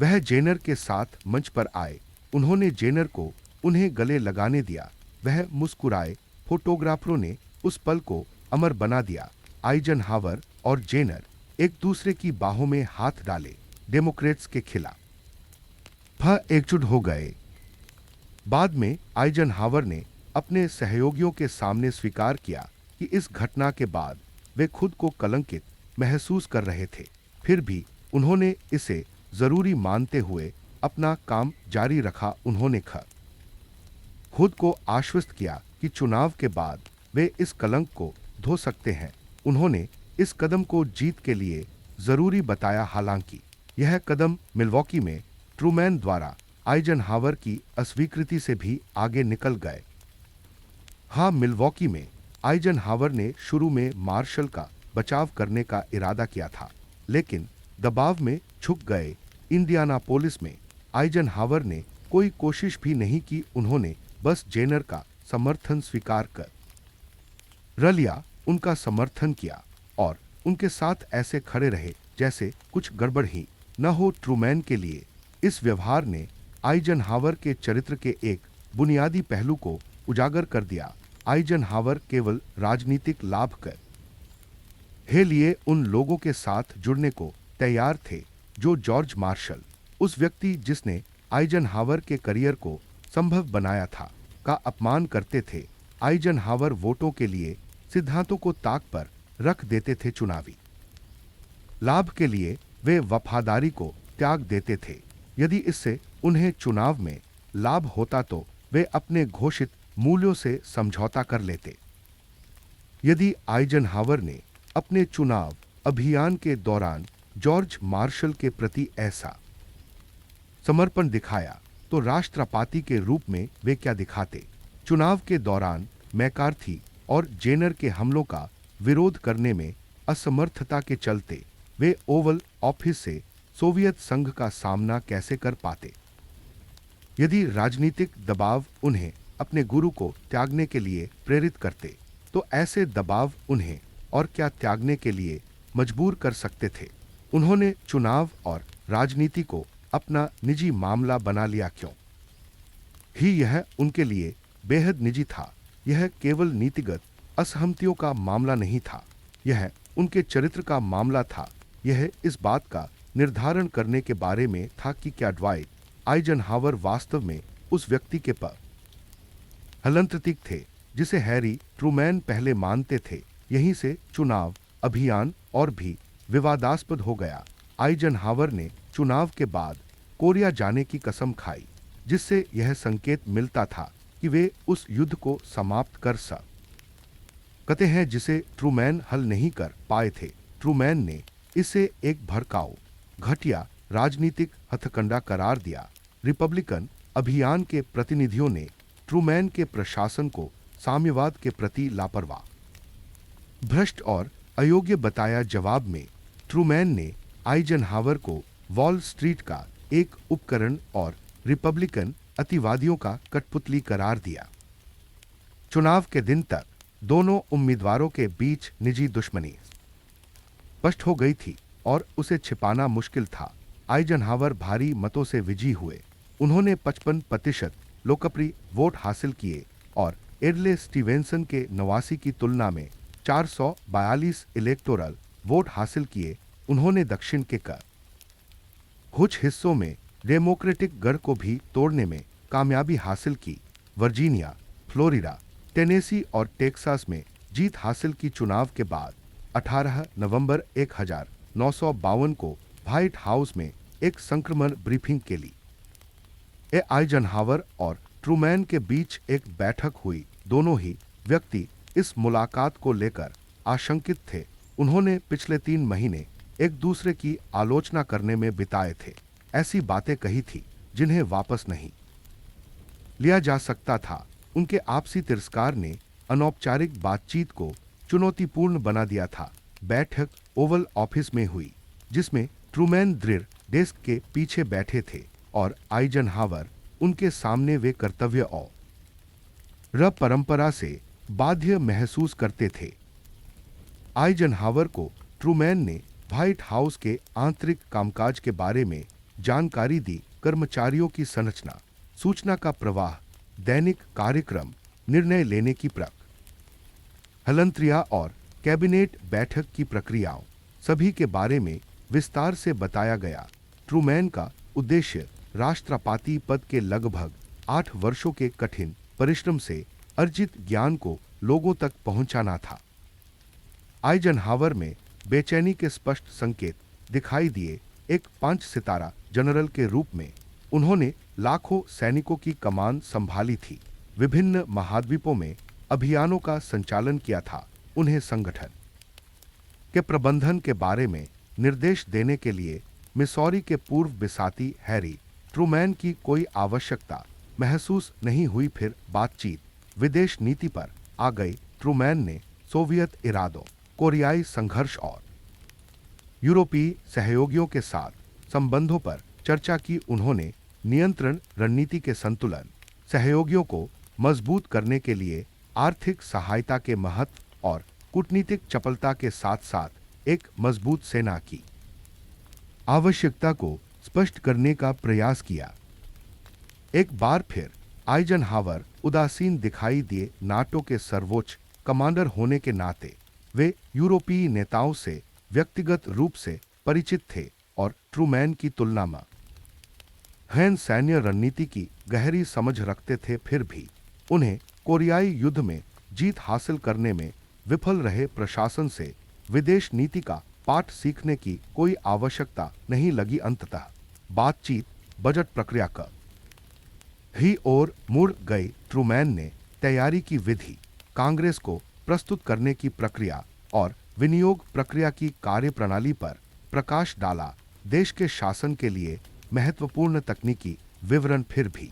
S1: वह जेनर के साथ मंच पर आए। उन्होंने जेनर को उन्हें गले लगाने दिया। वह मुस्कुराए। फोटोग्राफरों ने उस पल को अमर बना दिया। आइजनहावर और जेनर एक दूसरे की बाहों में हाथ डाले। डेमोक्रेट्स के खिलाफ एकजुट हो गए। बाद में आइजनहावर ने अपने सहयोगियों के सामने स्वीकार किया कि इस घटना के बाद वे खुद को कलंकित महसूस कर रहे थे। फिर भी उन्होंने इसे जरूरी मानते हुए अपना काम जारी रखा। उन्होंने खुद को आश्वस्त किया कि चुनाव के बाद वे इस कलंक को धो सकते हैं। उन्होंने इस कदम को जीत के लिए जरूरी बताया। हालांकि यह कदम मिल्वॉकी में ट्रूमैन द्वारा आइजनहावर की अस्वीकृति से भी आगे निकल गए। हाँ, मिल्वॉकी में आइजनहावर ने शुरू में मार्शल का बचाव करने का इरादा किया था, लेकिन दबाव में झुक गए। इंडियानापोलिस में आइजनहावर ने कोई कोशिश भी नहीं की। उन्होंने बस जेनर का समर्थन स्वीकार कर लिया, उनका समर्थन किया और उनके साथ ऐसे खड़े रहे जैसे कुछ गड़बड़ ही न हो। ट्रूमैन के लिए इस व्यवहार ने आइजनहावर के चरित्र के एक बुनियादी पहलू को उजागर कर दिया। आइजनहावर केवल राजनीतिक लाभ कर हे लिए उन लोगों के साथ जुड़ने को तैयार थे जो जॉर्ज मार्शल, उस व्यक्ति जिसने आइजनहावर के करियर को संभव बनाया था, का अपमान करते थे। आइजनहावर वोटों के लिए सिद्धांतों को ताक पर रख देते थे। चुनावी लाभ के लिए वे वफादारी को त्याग देते थे। यदि इससे उन्हें चुनाव में लाभ होता तो वे अपने घोषित मूल्यों से समझौता कर लेते। यदि आइजनहावर ने अपने चुनाव अभियान के दौरान जॉर्ज मार्शल के प्रति ऐसा समर्पण दिखाया तो राष्ट्रपति के रूप में वे क्या दिखाते? चुनाव के दौरान मैकार्थी और जेनर के हमलों का विरोध करने में असमर्थता के चलते वे ओवल ऑफिस से सोवियत संघ का सामना कैसे कर पाते? यदि राजनीतिक दबाव उन्हें अपने गुरु को त्यागने के लिए प्रेरित करते तो ऐसे दबाव उन्हें और क्या त्यागने के लिए मजबूर कर सकते थे? उन्होंने चुनाव और राजनीति को अपना निजी मामला बना लिया क्यों? ही यह उनके लिए बेहद निजी था। यह केवल नीतिगत असहमतियों का मामला नहीं था, यह उनके चरित्र का मामला था। यह इस बात का निर्धारण करने के बारे में था कि क्या ड्वाइट आइजनहावर वास्तव में उस व्यक्ति के हलंतृतिक थे जिसे हैरी ट्रूमैन पहले मानते थे। यहीं से चुनाव अभियान और भी विवादास्पद हो गया। आइजनहावर ने चुनाव के बाद कोरिया जाने की कसम खाई, जिससे यह संकेत मिलता था कि वे उस युद्ध को समाप्त कर सकते हैं जिसे ट्रूमैन हल नहीं कर पाए थे। ट्रूमैन ने इसे एक भड़काऊ, घटिया राजनीतिक हथकंडा करार दिया। रिपब्लिकन अभियान के प्रतिनिधियों ने ट्रूमैन के प्रशासन को साम्यवाद के प्रति लापरवाह, भ्रष्ट और अयोग्य बताया। जवाब में ट्रूमैन ने आइजनहावर को वॉल स्ट्रीट का एक उपकरण और रिपब्लिकन अतिवादियों का कठपुतली करार दिया। चुनाव के दिन तक दोनों उम्मीदवारों के बीच निजी दुश्मनी स्पष्ट हो गई थी और उसे छिपाना मुश्किल था। आइजनहावर भारी मतों से विजयी हुए। उन्होंने 55% लोकप्रिय वोट हासिल किए और एडले स्टीवेंसन के 89 की तुलना में 442 इलेक्टोरल वोट हासिल किए। उन्होंने दक्षिण के कुछ हिस्सों में डेमोक्रेटिक गढ़ को भी तोड़ने में कामयाबी हासिल की। वर्जीनिया, फ्लोरिडा, टेनेसी और टेक्सास में जीत हासिल की। चुनाव के बाद 18 नवंबर 1952 को व्हाइट हाउस में एक संक्रमण ब्रीफिंग के लिए आइजनहावर और ट्रूमैन के बीच एक बैठक हुई। दोनों ही व्यक्ति इस मुलाकात को लेकर आशंकित थे। उन्होंने पिछले 3 महीने एक दूसरे की आलोचना करने में बिताए थे, ऐसी बातें कही थी जिन्हें वापस नहीं लिया जा सकता था। उनके आपसी तिरस्कार ने अनौपचारिक बातचीत को चुनौतीपूर्ण बना दिया था। बैठक ओवल ऑफिस में हुई, जिसमें ट्रूमैन दृढ़ डेस्क के पीछे बैठे थे और आइजनहावर उनके सामने वे कर्तव्य और परंपरा से बाध्य महसूस करते थे। आइजनहावर को ट्रूमैन ने व्हाइट हाउस के आंतरिक कामकाज के बारे में जानकारी दी। कर्मचारियों की संरचना, सूचना का प्रवाह, दैनिक कार्यक्रम, निर्णय लेने की हलंत्रिया और कैबिनेट बैठक की प्रक्रियाओं, सभी के बारे में विस्तार से बताया गया। ट्रूमैन का उद्देश्य राष्ट्रपति पद के लगभग 8 वर्षों के कठिन परिश्रम से अर्जित ज्ञान को लोगों तक पहुंचाना था। आइजनहावर में बेचैनी के स्पष्ट संकेत दिखाई दिए। एक 5 सितारा जनरल के रूप में उन्होंने लाखों सैनिकों की कमान संभाली थी, विभिन्न महाद्वीपों में अभियानों का संचालन किया था। उन्हें संगठन के प्रबंधन के बारे में निर्देश देने के लिए मिसौरी के पूर्व बिसाती हैरी ट्रूमैन की कोई आवश्यकता महसूस नहीं हुई। फिर बातचीत विदेश नीति पर आ गई। ट्रूमैन ने सोवियत इरादों, कोरियाई संघर्ष और यूरोपीय सहयोगियों के साथ संबंधों पर चर्चा की। उन्होंने नियंत्रण रणनीति के संतुलन, सहयोगियों को मजबूत करने के लिए आर्थिक सहायता के महत्व और कूटनीतिक चपलता के साथ साथ एक मजबूत सेना की आवश्यकता को स्पष्ट करने का प्रयास किया। एक बार फिर आइजनहावर उदासीन दिखाई दिए। नाटो के सर्वोच्च कमांडर होने के नाते वे यूरोपीय नेताओं से व्यक्तिगत रूप से परिचित थे और ट्रूमैन की तुलना में हैन सैन्य रणनीति की गहरी समझ रखते थे। फिर भी उन्हें कोरियाई युद्ध में जीत हासिल करने में विफल रहे प्रशासन से विदेश नीति का पाठ सीखने की कोई आवश्यकता नहीं लगी। अंततः बातचीत बजट प्रक्रिया का ही ओर मुड़ गई। ट्रूमैन ने तैयारी की विधि, कांग्रेस को प्रस्तुत करने की प्रक्रिया और विनियोग प्रक्रिया की कार्यप्रणाली पर प्रकाश डाला। देश के शासन के लिए महत्वपूर्ण तकनीकी विवरण। फिर भी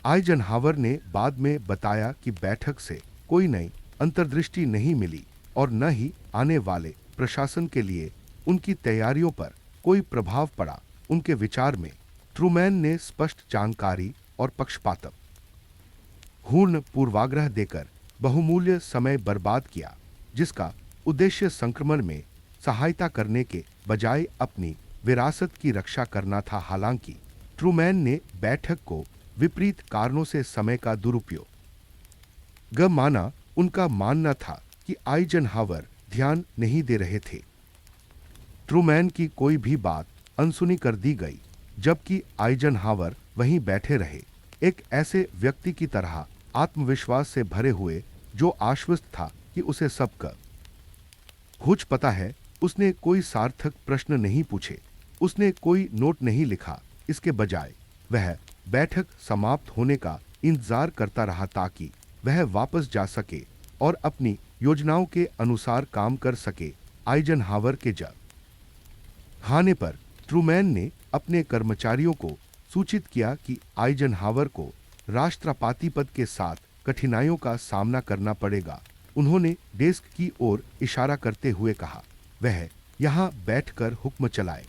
S1: आइजनहावर ने बाद में बताया कि बैठक से कोई नई अंतर्दृष्टि नहीं मिली और न ही आने वाले प्रशासन के लिए उनकी तैयारियों पर कोई प्रभाव पड़ा। उनके विचार में ट्रूमैन ने स्पष्ट जानकारी और पक्षपात पूर्ण पूर्वाग्रह देकर बहुमूल्य समय बर्बाद किया, जिसका उद्देश्य संक्रमण में सहायता करने के बजाय अपनी विरासत की रक्षा करना था। हालांकि ट्रूमैन ने बैठक को विपरीत कारणों से समय का दुरुपयोग माना। उनका मानना था कि आइजनहावर ध्यान नहीं दे रहे थे। ट्रूमैन की कोई भी बात अनसुनी कर दी गई, जबकि आइजनहावर वहीं बैठे रहे, एक ऐसे व्यक्ति की तरह आत्मविश्वास से भरे हुए जो आश्वस्त था कि उसे सबका कुछ पता है। उसने कोई सार्थक प्रश्न नहीं पूछे, उसने कोई नोट नहीं लिखा। इसके बजाय वह बैठक समाप्त होने का इंतजार करता रहा ताकि वह वापस जा सके और अपनी योजनाओं के अनुसार काम कर सके। आइजनहावर के जब खाने पर ट्रूमैन ने अपने कर्मचारियों को सूचित किया कि आइजनहावर को राष्ट्रपति पद के साथ कठिनाइयों का सामना करना पड़ेगा। उन्होंने डेस्क की ओर इशारा करते हुए कहा, वह यहां बैठकर हुक्म चलाए।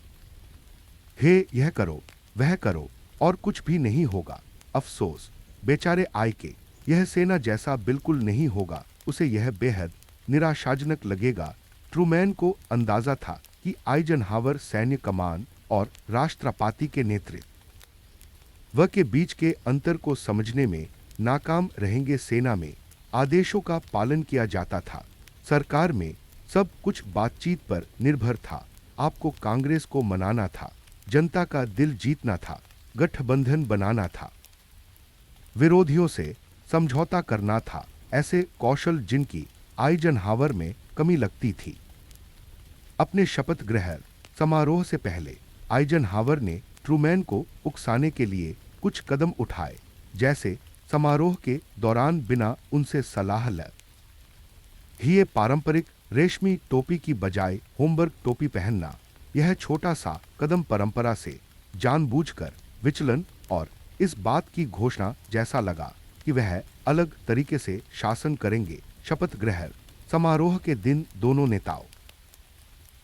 S1: हे यह करो, वह करो और कुछ भी नहीं होगा। अफसोस बेचारे आयके, यह सेना जैसा बिल्कुल नहीं होगा। उसे यह बेहद निराशाजनक लगेगा। ट्रूमैन को अंदाजा था कि आइजनहावर सैन्य कमान और राष्ट्रपति के नेतृत्व के बीच के अंतर को समझने में नाकाम रहेंगे। सेना में आदेशों का पालन किया जाता था, सरकार में सब कुछ बातचीत पर निर्भर था। आपको कांग्रेस को मनाना था, जनता का दिल जीतना था, गठबंधन बनाना था, विरोधियों से समझौता करना था। ऐसे कौशल जिनकी आइजनहावर में कमी लगती थी। अपने शपथ ग्रहण समारोह से पहले आइजनहावर ने ट्रूमैन को उकसाने के लिए कुछ कदम उठाए, जैसे समारोह के दौरान बिना उनसे सलाह लिए पारंपरिक रेशमी टोपी की बजाय होमबर्ग टोपी पहनना। यह छोटा सा कदम परंपरा से जानबूझकर विचलन और इस बात की घोषणा जैसा लगा कि वह अलग तरीके से शासन करेंगे। शपथ ग्रहण समारोह के दिन दोनों नेताओं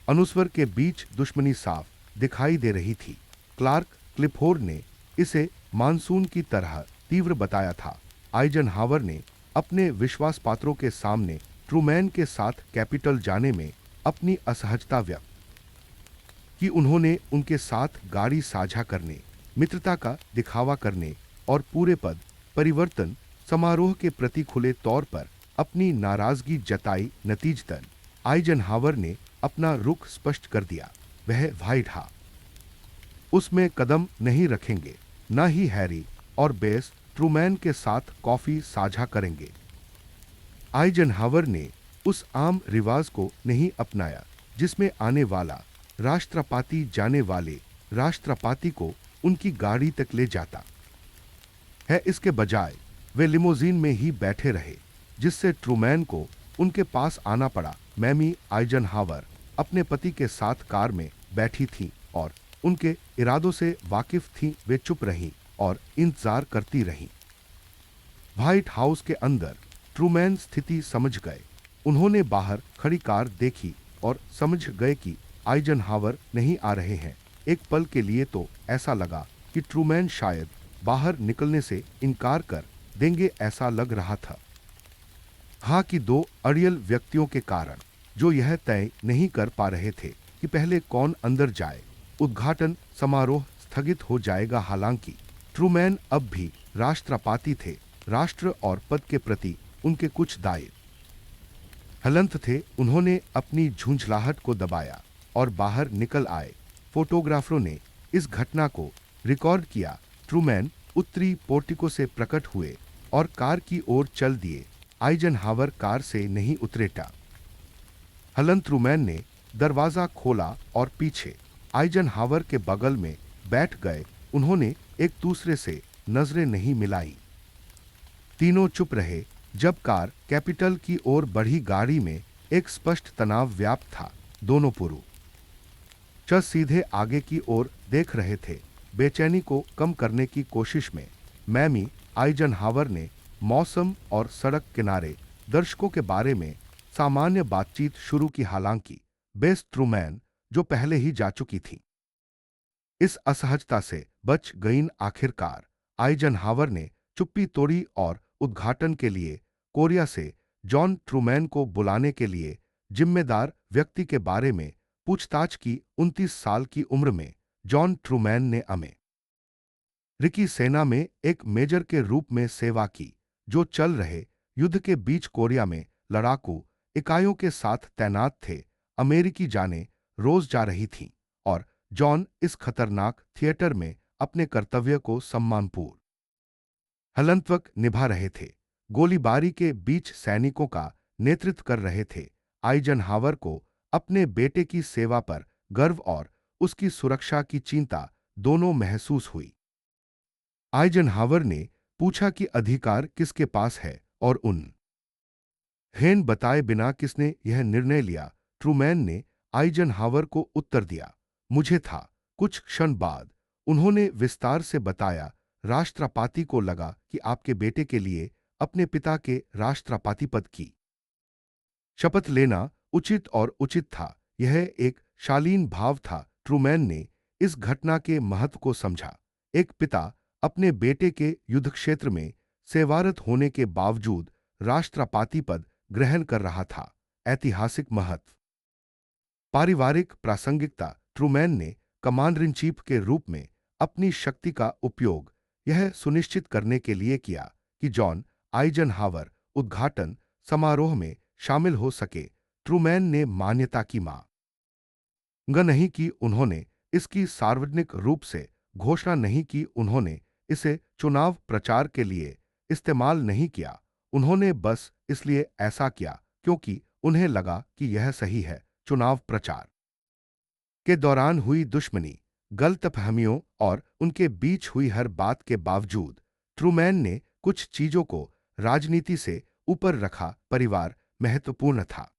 S1: अनुस्वर के बीच दुश्मनी साफ दिखाई दे रही थी। क्लार्क क्लिफोर्ड ने इसे मानसून की तरह तीव्र बताया था। आइजनहावर ने अपने विश्वास पात्रों के सामने ट्रूमैन के साथ कैपिटल जाने में अपनी असहजता व्यक्त कि उन्होंने उनके साथ गाड़ी साझा करने, मित्रता का दिखावा करने और पूरे पद परिवर्तन समारोह के प्रति खुले तौर पर अपनी नाराजगी जताई। नतीजतन आइजनहावर ने अपना रुख स्पष्ट कर दिया। वह व्हाइट हाउस उसमें कदम नहीं रखेंगे, न ही हैरी और बेस ट्रूमैन के साथ कॉफी साझा करेंगे। आइजनहावर ने उस आम रिवाज को नहीं अपनाया जिसमें आने वाला राष्ट्रपति जाने वाले राष्ट्रपति को उनकी गाड़ी तक ले जाता है। इसके बजाय वे लिमोजीन में ही बैठे रहे, जिससे ट्रूमैन को उनके पास आना पड़ा। मैमी आइजनहावर अपने पति के साथ कार में बैठी थीं और उनके इरादों से वाकिफ थीं। वे चुप रहीं और इंतजार करती रहीं। व्हाइट हाउस के अंदर ट्रूमैन स्थिति समझ गए। उन्होंने बाहर खड़ी कार देखी और समझ गए कि आइजनहावर नहीं आ रहे हैं। एक पल के लिए तो ऐसा लगा कि ट्रूमैन शायद बाहर निकलने से इनकार कर देंगे, ऐसा लग रहा था। हाँ, कि दो अड़ियल व्यक्तियों के कारण जो यह तय नहीं कर पा रहे थे कि पहले कौन अंदर जाए। उद्घाटन समारोह स्थगित हो जाएगा। हालांकि ट्रूमैन अब भी राष्ट्रपति थे। राष्ट्र और पद के प्रति उनके कुछ दायित्व हलंत थे, उन्होंने अपनी झुंझलाहट को दबाया और बाहर निकल आए। फोटोग्राफरों ने इस घटना को रिकॉर्ड किया। ट्रूमैन उत्तरी पोर्टिको से प्रकट हुए और कार की ओर चल दिए। आइजनहावर कार से नहीं उतरेटा। हलन ट्रूमैन ने दरवाजा खोला और पीछे आइजनहावर के बगल में बैठ गए। उन्होंने एक दूसरे से नजरें नहीं मिलाई। तीनों चुप रहे। जब कार कैपिटल की ओर बढ़ी, गाड़ी में एक स्पष्ट तनाव व्याप्त था। दोनों पुरुष सीधे आगे की ओर देख रहे थे, बेचैनी को कम करने की कोशिश में। मैमी आइजनहावर ने मौसम और सड़क किनारे दर्शकों के बारे में सामान्य बातचीत शुरू की, हालांकि बेस ट्रूमैन जो पहले ही जा चुकी थी इस असहजता से बच गईं। आखिरकार आइजनहावर ने चुप्पी तोड़ी और उद्घाटन के लिए कोरिया से जॉन ट्रूमैन को बुलाने के लिए जिम्मेदार व्यक्ति के बारे में पूछताछ की। 29 साल की उम्र में जॉन ट्रूमैन ने अमेरिकी सेना में एक मेजर के रूप में सेवा की, जो चल रहे युद्ध के बीच कोरिया में लड़ाकू इकाइयों के साथ तैनात थे। अमेरिकी जानें रोज जा रही थीं और जॉन इस खतरनाक थिएटर में अपने कर्तव्य को सम्मानपूर्ण हलंतवक निभा रहे थे। गोलीबारी के बीच सैनिकों का नेतृत्व कर रहे थे। आइजनहावर को अपने बेटे की सेवा पर गर्व और उसकी सुरक्षा की चिंता दोनों महसूस हुई। आइजनहावर ने पूछा कि अधिकार किसके पास है और हेन बताए बिना किसने यह निर्णय लिया। ट्रूमैन ने आइजनहावर को उत्तर दिया, मुझे था। कुछ क्षण बाद उन्होंने विस्तार से बताया, राष्ट्रपति को लगा कि आपके बेटे के लिए अपने पिता के राष्ट्रपति पद की शपथ लेना उचित और उचित था। यह एक शालीन भाव था। ट्रूमैन ने इस घटना के महत्व को समझा। एक पिता अपने बेटे के युद्ध क्षेत्र में सेवारत होने के बावजूद राष्ट्रपति पद ग्रहण कर रहा था। ऐतिहासिक महत्व, पारिवारिक प्रासंगिकता। ट्रूमैन ने कमांडर इन चीफ के रूप में अपनी शक्ति का उपयोग यह सुनिश्चित करने के लिए किया कि जॉन आइजनहावर उद्घाटन समारोह में शामिल हो सके। ट्रूमैन ने मान्यता की मांग नहीं की, उन्होंने इसकी सार्वजनिक रूप से घोषणा नहीं की, उन्होंने इसे चुनाव प्रचार के लिए इस्तेमाल नहीं किया। उन्होंने बस इसलिए ऐसा किया क्योंकि उन्हें लगा कि यह सही है। चुनाव प्रचार के दौरान हुई दुश्मनी, गलतफहमियों और उनके बीच हुई हर बात के बावजूद ट्रूमैन ने कुछ चीजों को राजनीति से ऊपर रखा। परिवार महत्वपूर्ण था,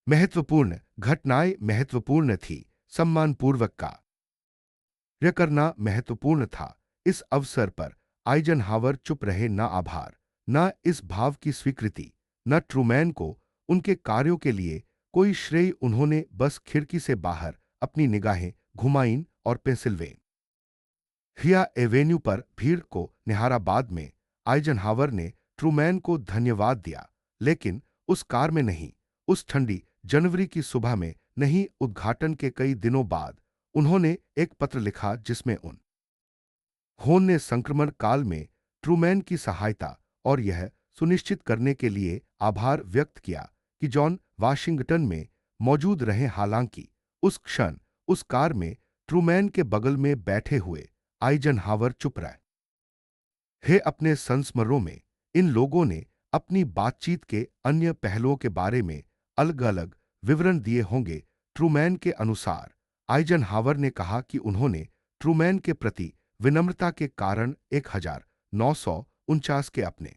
S1: महत्वपूर्ण घटनाएं महत्वपूर्ण थी, सम्मानपूर्वक कार्य करना महत्वपूर्ण था। इस अवसर पर आइजनहावर चुप रहे, न आभार न इस भाव की स्वीकृति, न ट्रूमैन को उनके कार्यों के लिए कोई श्रेय। उन्होंने बस खिड़की से बाहर अपनी निगाहें घुमाईं और पेंसिल्वेनिया एवेन्यू पर भीड़ को निहारा। बाद में आइजनहावर ने ट्रूमैन को धन्यवाद दिया, लेकिन उस कार में नहीं, उस ठंडी जनवरी की सुबह में नहीं। उद्घाटन के कई दिनों बाद उन्होंने एक पत्र लिखा जिसमें उन्होंने संक्रमण काल में ट्रूमैन की सहायता और यह सुनिश्चित करने के लिए आभार व्यक्त किया कि जॉन वाशिंगटन में मौजूद रहे। हालांकि उस क्षण उस कार में ट्रूमैन के बगल में बैठे हुए आइजनहावर चुप रहे। अपने संस्मरणों में इन लोगों ने अपनी बातचीत के अन्य पहलुओं के बारे में अलग अलग विवरण दिए होंगे। ट्रूमैन के अनुसार आइजनहावर ने कहा कि उन्होंने ट्रूमैन के प्रति विनम्रता के कारण 1949 के अपने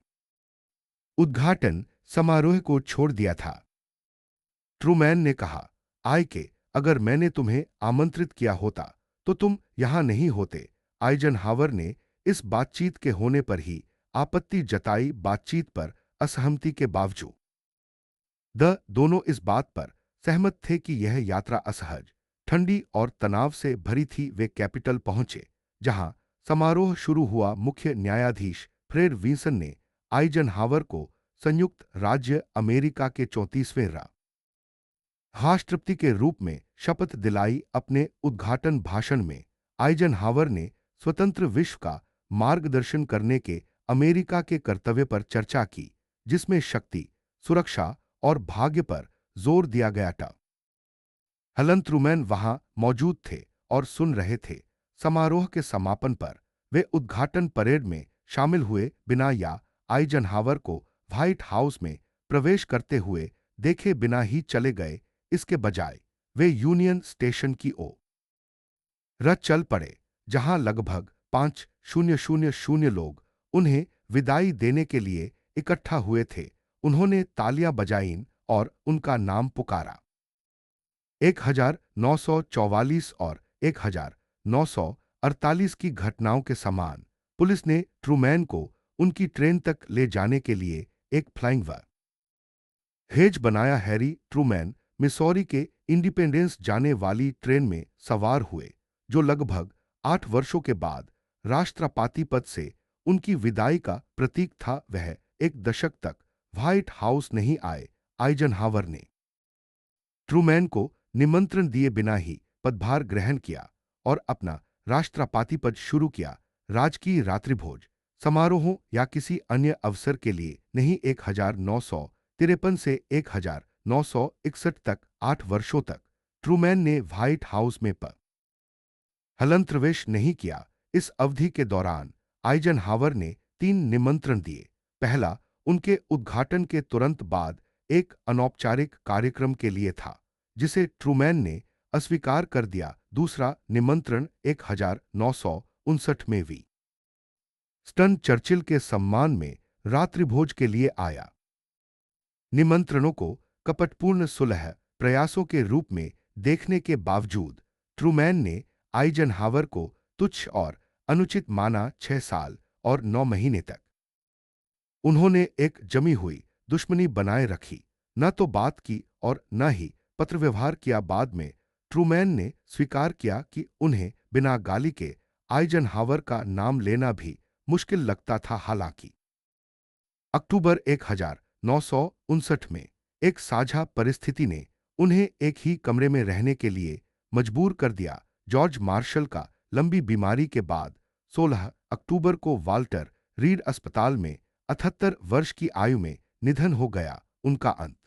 S1: उद्घाटन समारोह को छोड़ दिया था। ट्रूमैन ने कहा, अगर मैंने तुम्हें आमंत्रित किया होता तो तुम यहां नहीं होते। आइजनहावर ने इस बातचीत के होने पर ही आपत्ति जताई। बातचीत पर असहमति के बावजूद दोनों इस बात पर सहमत थे कि यह यात्रा असहज, ठंडी और तनाव से भरी थी। वे कैपिटल पहुंचे, जहां समारोह शुरू हुआ। मुख्य न्यायाधीश फ्रेड विल्सन ने आइजनहावर को संयुक्त राज्य अमेरिका के 34वें राष्ट्रपति के रूप में शपथ दिलाई। अपने उद्घाटन भाषण में आइजनहावर ने स्वतंत्र विश्व का मार्गदर्शन करने के अमेरिका के कर्तव्य पर चर्चा की, जिसमें शक्ति, सुरक्षा और भाग्य पर जोर दिया गया था। हलन ट्रूमैन वहां मौजूद थे और सुन रहे थे। समारोह के समापन पर वे उद्घाटन परेड में शामिल हुए बिना या आइजनहावर को व्हाइट हाउस में प्रवेश करते हुए देखे बिना ही चले गए। इसके बजाय वे यूनियन स्टेशन की ओर चल पड़े, जहां लगभग 5,000 लोग उन्हें विदाई देने के लिए इकट्ठा हुए थे। उन्होंने तालियां बजाईं और उनका नाम पुकारा। 1944 और 1948 की घटनाओं के समान पुलिस ने ट्रूमैन को उनकी ट्रेन तक ले जाने के लिए एक फ्लाइंग व हेज बनाया। हैरी ट्रूमैन मिसौरी के इंडिपेंडेंस जाने वाली ट्रेन में सवार हुए, जो लगभग 8 वर्षों के बाद राष्ट्रपति पद से उनकी विदाई का प्रतीक था। वह एक दशक तक व्हाइट हाउस नहीं आए। आइजनहावर ने ट्रूमैन को निमंत्रण दिए बिना ही पदभार ग्रहण किया और अपना राष्ट्रपति पद शुरू किया। राजकीय रात्रिभोज समारोहों या किसी अन्य अवसर के लिए नहीं। 1953 से 1961 तक 8 वर्षों तक ट्रूमैन ने व्हाइट हाउस में हलंत्रवेश नहीं किया। इस अवधि के दौरान आइजनहावर ने 3 निमंत्रण दिए। पहला उनके उद्घाटन के तुरंत बाद एक अनौपचारिक कार्यक्रम के लिए था, जिसे ट्रूमैन ने अस्वीकार कर दिया। दूसरा निमंत्रण 1959 में स्टन चर्चिल के सम्मान में रात्रिभोज के लिए आया। निमंत्रणों को कपटपूर्ण सुलह प्रयासों के रूप में देखने के बावजूद ट्रूमैन ने आइजनहावर को तुच्छ और अनुचित माना। 6 साल और 9 महीने तक उन्होंने एक जमी हुई दुश्मनी बनाए रखी, न तो बात की और न ही पत्र व्यवहार किया। बाद में ट्रूमैन ने स्वीकार किया कि उन्हें बिना गाली के आइजनहावर का नाम लेना भी मुश्किल लगता था। हालांकि अक्टूबर 1959 में एक साझा परिस्थिति ने उन्हें एक ही कमरे में रहने के लिए मजबूर कर दिया। जॉर्ज मार्शल का लंबी बीमारी के बाद 16 अक्टूबर को वाल्टर रीड अस्पताल में 78 वर्ष की आयु में निधन हो गया। उनका अंत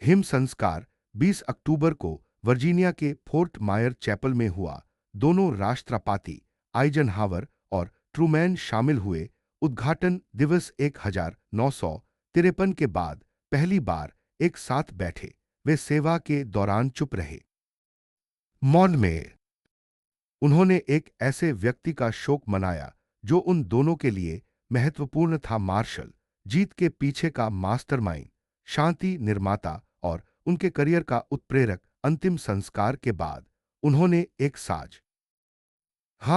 S1: हिम संस्कार 20 अक्टूबर को वर्जीनिया के फोर्ट मायर चैपल में हुआ। दोनों राष्ट्रपति आइजनहावर और ट्रूमैन शामिल हुए। उद्घाटन दिवस 1953 के बाद पहली बार एक साथ बैठे। वे सेवा के दौरान चुप रहे। मौन में उन्होंने एक ऐसे व्यक्ति का शोक मनाया जो उन दोनों के लिए महत्वपूर्ण था। मार्शल जीत के पीछे का मास्टरमाइंड, शांति निर्माता और उनके करियर का उत्प्रेरक। अंतिम संस्कार के बाद उन्होंने एक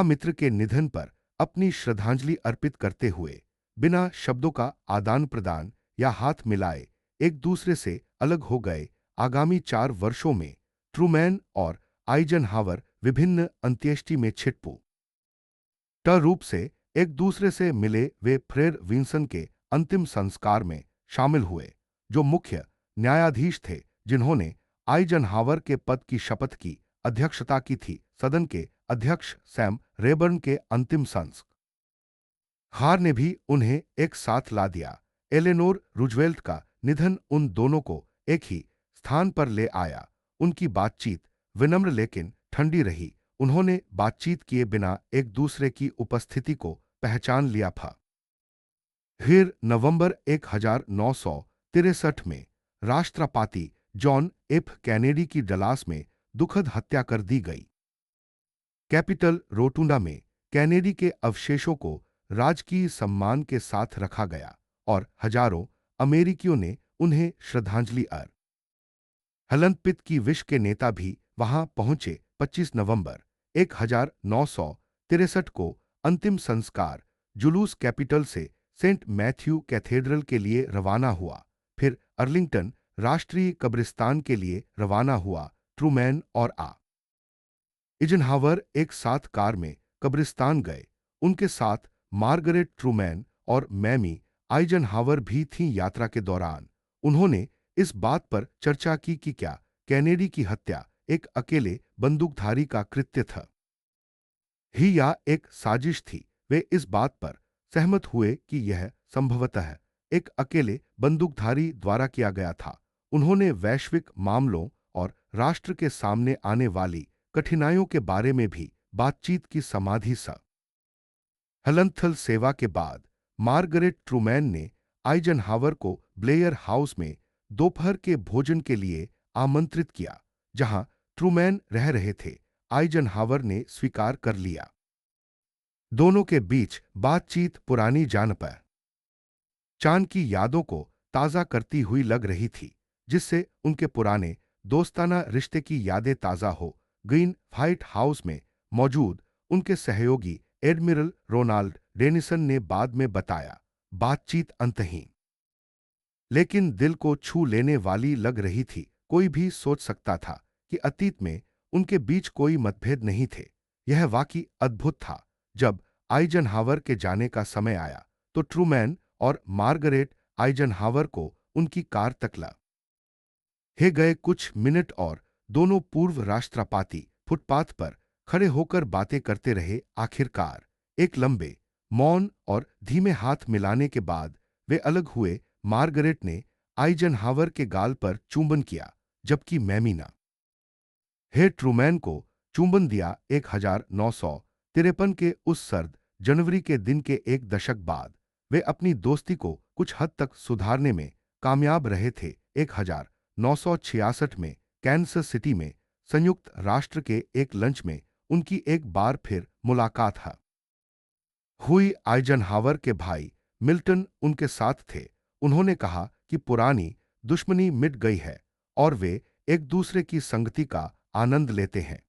S1: मित्र के निधन पर अपनी श्रद्धांजलि अर्पित करते हुए बिना शब्दों का आदान प्रदान या हाथ मिलाए एक दूसरे से अलग हो गए। आगामी 4 वर्षों में ट्रूमैन और आइजनहावर विभिन्न अंत्येष्टि में रूप से एक दूसरे से मिले। वे फ्रेर विंसन के अंतिम संस्कार में शामिल हुए, जो मुख्य न्यायाधीश थे जिन्होंने आइजनहावर के पद की शपथ की अध्यक्षता की थी। सदन के अध्यक्ष सैम रेबर्न के अंतिम संस्कार ने भी उन्हें एक साथ ला दिया। एलेनोर रूजवेल्ट का निधन उन दोनों को एक ही स्थान पर ले आया। उनकी बातचीत विनम्र लेकिन ठंडी रही। उन्होंने बातचीत किए बिना एक दूसरे की उपस्थिति को पहचान लिया था। फिर नवंबर 1963 में राष्ट्रपति जॉन एफ कैनेडी की डलास में दुखद हत्या कर दी गई। कैपिटल रोटुंडा में कैनेडी के अवशेषों को राजकीय सम्मान के साथ रखा गया और हजारों अमेरिकियों ने उन्हें श्रद्धांजलि हलनपित की विश्व के नेता भी वहां पहुंचे। 25 नवंबर 1963 को अंतिम संस्कार जुलूस कैपिटल से सेंट मैथ्यू कैथेड्रल के लिए रवाना हुआ, फिर अर्लिंगटन राष्ट्रीय कब्रिस्तान के लिए रवाना हुआ। ट्रूमैन और आइजनहावर एक साथ कार में कब्रिस्तान गए। उनके साथ मार्गरेट ट्रूमैन और मैमी आइजनहावर भी थीं। यात्रा के दौरान उन्होंने इस बात पर चर्चा की कि क्या कैनेडी की हत्या एक अकेले बंदूकधारी का कृत्य था ही या एक साजिश थी। वे इस बात पर सहमत हुए कि यह संभवतः एक अकेले बंदूकधारी द्वारा किया गया था। उन्होंने वैश्विक मामलों और राष्ट्र के सामने आने वाली कठिनाइयों के बारे में भी बातचीत की समाधि सा। हलनथल सेवा के बाद मार्गरेट ट्रूमैन ने आइजनहावर को ब्लेयर हाउस में दोपहर के भोजन के लिए आमंत्रित किया, जहां ट्रूमैन रह रहे थे। आइजनहावर ने स्वीकार कर लिया। दोनों के बीच बातचीत पुरानी जान पर चांद की यादों को ताज़ा करती हुई लग रही थी, जिससे उनके पुराने दोस्ताना रिश्ते की यादें ताज़ा हो गईं। व्हाइट हाउस में मौजूद उनके सहयोगी एडमिरल रोनाल्ड डेनिसन ने बाद में बताया, बातचीत अंतहीन लेकिन दिल को छू लेने वाली लग रही थी। कोई भी सोच सकता था कि अतीत में उनके बीच कोई मतभेद नहीं थे। यह वाकई अद्भुत था। जब आइजनहावर के जाने का समय आया तो ट्रूमैन और मार्गरेट आइजनहावर को उनकी कार तक ला हे गए। कुछ मिनट और दोनों पूर्व राष्ट्रपति फुटपाथ पर खड़े होकर बातें करते रहे। आखिरकार एक लंबे मौन और धीमे हाथ मिलाने के बाद वे अलग हुए। मार्गरेट ने आइजनहावर के गाल पर चुंबन किया, जबकि मैमीना हे ट्रूमैन को चुंबन दिया। 1953 के उस सर्द जनवरी के दिन के एक दशक बाद वे अपनी दोस्ती को कुछ हद तक सुधारने में कामयाब रहे थे। 1966 में कैंसस सिटी में संयुक्त राष्ट्र के एक लंच में उनकी एक बार फिर मुलाकात हुई। आइजनहावर के भाई मिल्टन उनके साथ थे। उन्होंने कहा कि पुरानी दुश्मनी मिट गई है और वे एक दूसरे की संगति का आनंद लेते हैं।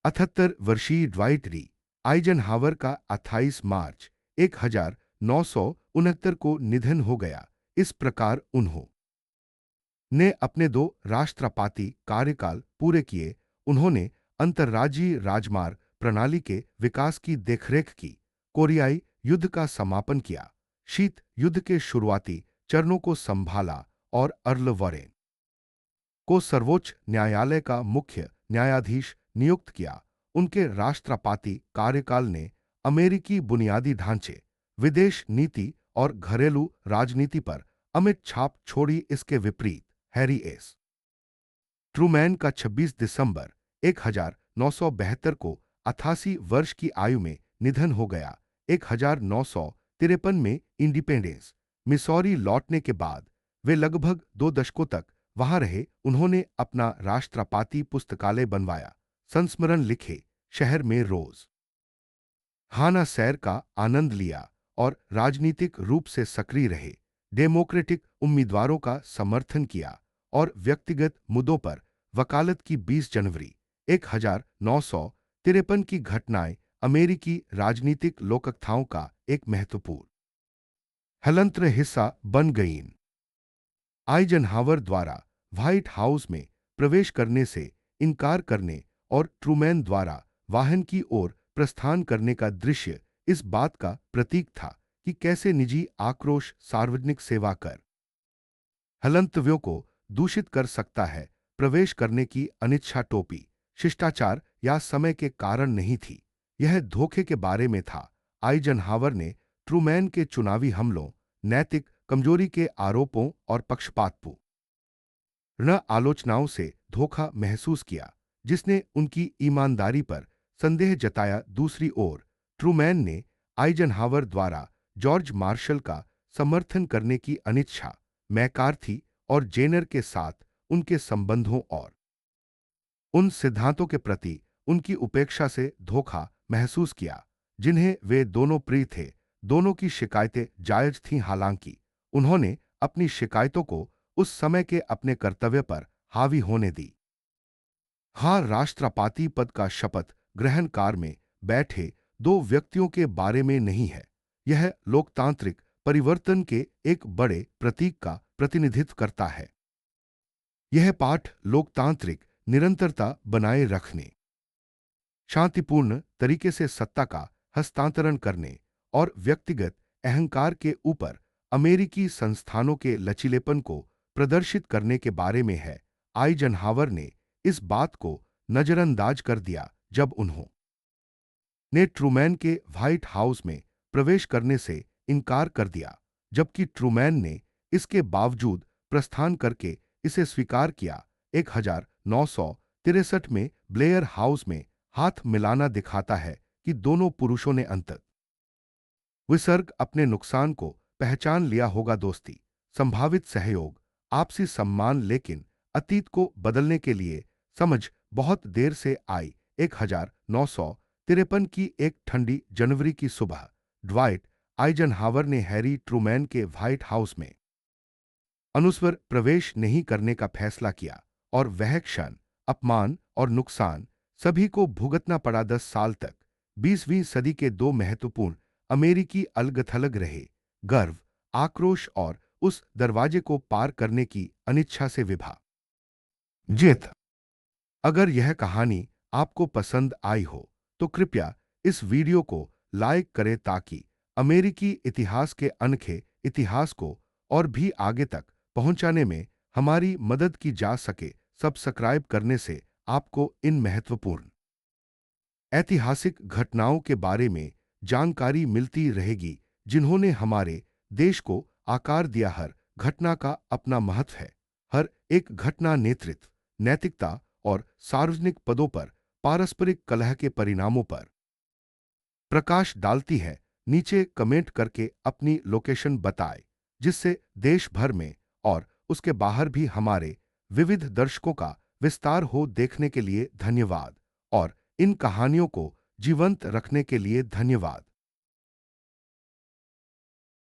S1: 78 वर्षीय ड्वाइट डी आइजनहावर का 28 मार्च 1969 को निधन हो गया। इस प्रकार उन्होंने अपने 2 राष्ट्रपति कार्यकाल पूरे किए। उन्होंने अंतर्राज्यीय राजमार्ग प्रणाली के विकास की देखरेख की, कोरियाई युद्ध का समापन किया, शीत युद्ध के शुरुआती चरणों को संभाला और अर्ल वॉरेन को सर्वोच्च न्यायालय का मुख्य न्यायाधीश नियुक्त किया। उनके राष्ट्रपति कार्यकाल ने अमेरिकी बुनियादी ढांचे, विदेश नीति और घरेलू राजनीति पर अमिट छाप छोड़ी। इसके विपरीत हैरी एस ट्रूमैन का 26 दिसंबर 1972 को 88 वर्ष की आयु में निधन हो गया। 1953 में इंडिपेंडेंस मिसौरी लौटने के बाद वे लगभग 2 दशकों तक वहां रहे। उन्होंने अपना राष्ट्रपति पुस्तकालय बनवाया, संस्मरण लिखे, शहर में रोज हाना सैर का आनंद लिया और राजनीतिक रूप से सक्रिय रहे। डेमोक्रेटिक उम्मीदवारों का समर्थन किया और व्यक्तिगत मुद्दों पर वकालत की। 20 जनवरी 1953 की घटनाएं अमेरिकी राजनीतिक लोककथाओं का एक महत्वपूर्ण हलंत्र हिस्सा बन गईं। आइजनहावर द्वारा व्हाइट हाउस में प्रवेश करने से इनकार करने और ट्रूमैन द्वारा वाहन की ओर प्रस्थान करने का दृश्य इस बात का प्रतीक था कि कैसे निजी आक्रोश सार्वजनिक सेवा कर हलंतव्यों को दूषित कर सकता है। प्रवेश करने की अनिच्छा टोपी शिष्टाचार या समय के कारण नहीं थी, यह धोखे के बारे में था। आइजनहावर ने ट्रूमैन के चुनावी हमलों, नैतिक कमजोरी के आरोपों और पक्षपातपूर्ण आलोचनाओं से धोखा महसूस किया, जिसने उनकी ईमानदारी पर संदेह जताया। दूसरी ओर ट्रूमैन ने आइजनहावर द्वारा जॉर्ज मार्शल का समर्थन करने की अनिच्छा, मैकार्थी और जेनर के साथ उनके संबंधों और उन सिद्धांतों के प्रति उनकी उपेक्षा से धोखा महसूस किया, जिन्हें वे दोनों प्रिय थे। दोनों की शिकायतें जायज थीं, हालांकि उन्होंने अपनी शिकायतों को उस समय के अपने कर्तव्य पर हावी होने दी। हाँ, राष्ट्रपति पद का शपथ ग्रहण कार में बैठे 2 व्यक्तियों के बारे में नहीं है। यह लोकतांत्रिक परिवर्तन के एक बड़े प्रतीक का प्रतिनिधित्व करता है। यह पाठ लोकतांत्रिक निरंतरता बनाए रखने, शांतिपूर्ण तरीके से सत्ता का हस्तांतरण करने और व्यक्तिगत अहंकार के ऊपर अमेरिकी संस्थानों के लचीलेपन को प्रदर्शित करने के बारे में है। आइजनहावर ने इस बात को नजरअंदाज कर दिया जब उन्होंने ट्रूमैन के व्हाइट हाउस में प्रवेश करने से इनकार कर दिया। जबकि ट्रूमैन ने इसके बावजूद प्रस्थान करके इसे स्वीकार किया। 1963 में ब्लेयर हाउस में हाथ मिलाना दिखाता है कि दोनों पुरुषों ने अंत विसर्ग अपने नुकसान को पहचान लिया होगा। दोस्ती, संभावित सहयोग, आपसी सम्मान, लेकिन अतीत को बदलने के लिए समझ बहुत देर से आई। 1953 की एक ठंडी जनवरी की सुबह ड्वाइट आइजनहावर ने हैरी ट्रूमैन के व्हाइट हाउस में अनुस्वर प्रवेश नहीं करने का फैसला किया और वह क्षण, अपमान और नुकसान सभी को भुगतना पड़ा। 10 साल तक 20वीं सदी के दो महत्वपूर्ण अमेरिकी अलग-थलग रहे, गर्व, आक्रोश और उस दरवाजे को पार करने की अनिच्छा से विभा जित। अगर यह कहानी आपको पसंद आई हो तो कृपया इस वीडियो को लाइक करें ताकि अमेरिकी इतिहास के अनोखे इतिहास को और भी आगे तक पहुंचाने में हमारी मदद की जा सके। सब्सक्राइब करने से आपको इन महत्वपूर्ण ऐतिहासिक घटनाओं के बारे में जानकारी मिलती रहेगी जिन्होंने हमारे देश को आकार दिया। हर घटना का अपना महत्व है। हर एक घटना नेतृत्व, नैतिकता और सार्वजनिक पदों पर पारस्परिक कलह के परिणामों पर प्रकाश डालती है। नीचे कमेंट करके अपनी लोकेशन बताएं, जिससे देश भर में और उसके बाहर भी हमारे विविध दर्शकों का विस्तार हो। देखने के लिए धन्यवाद और इन कहानियों को जीवंत रखने के लिए धन्यवाद।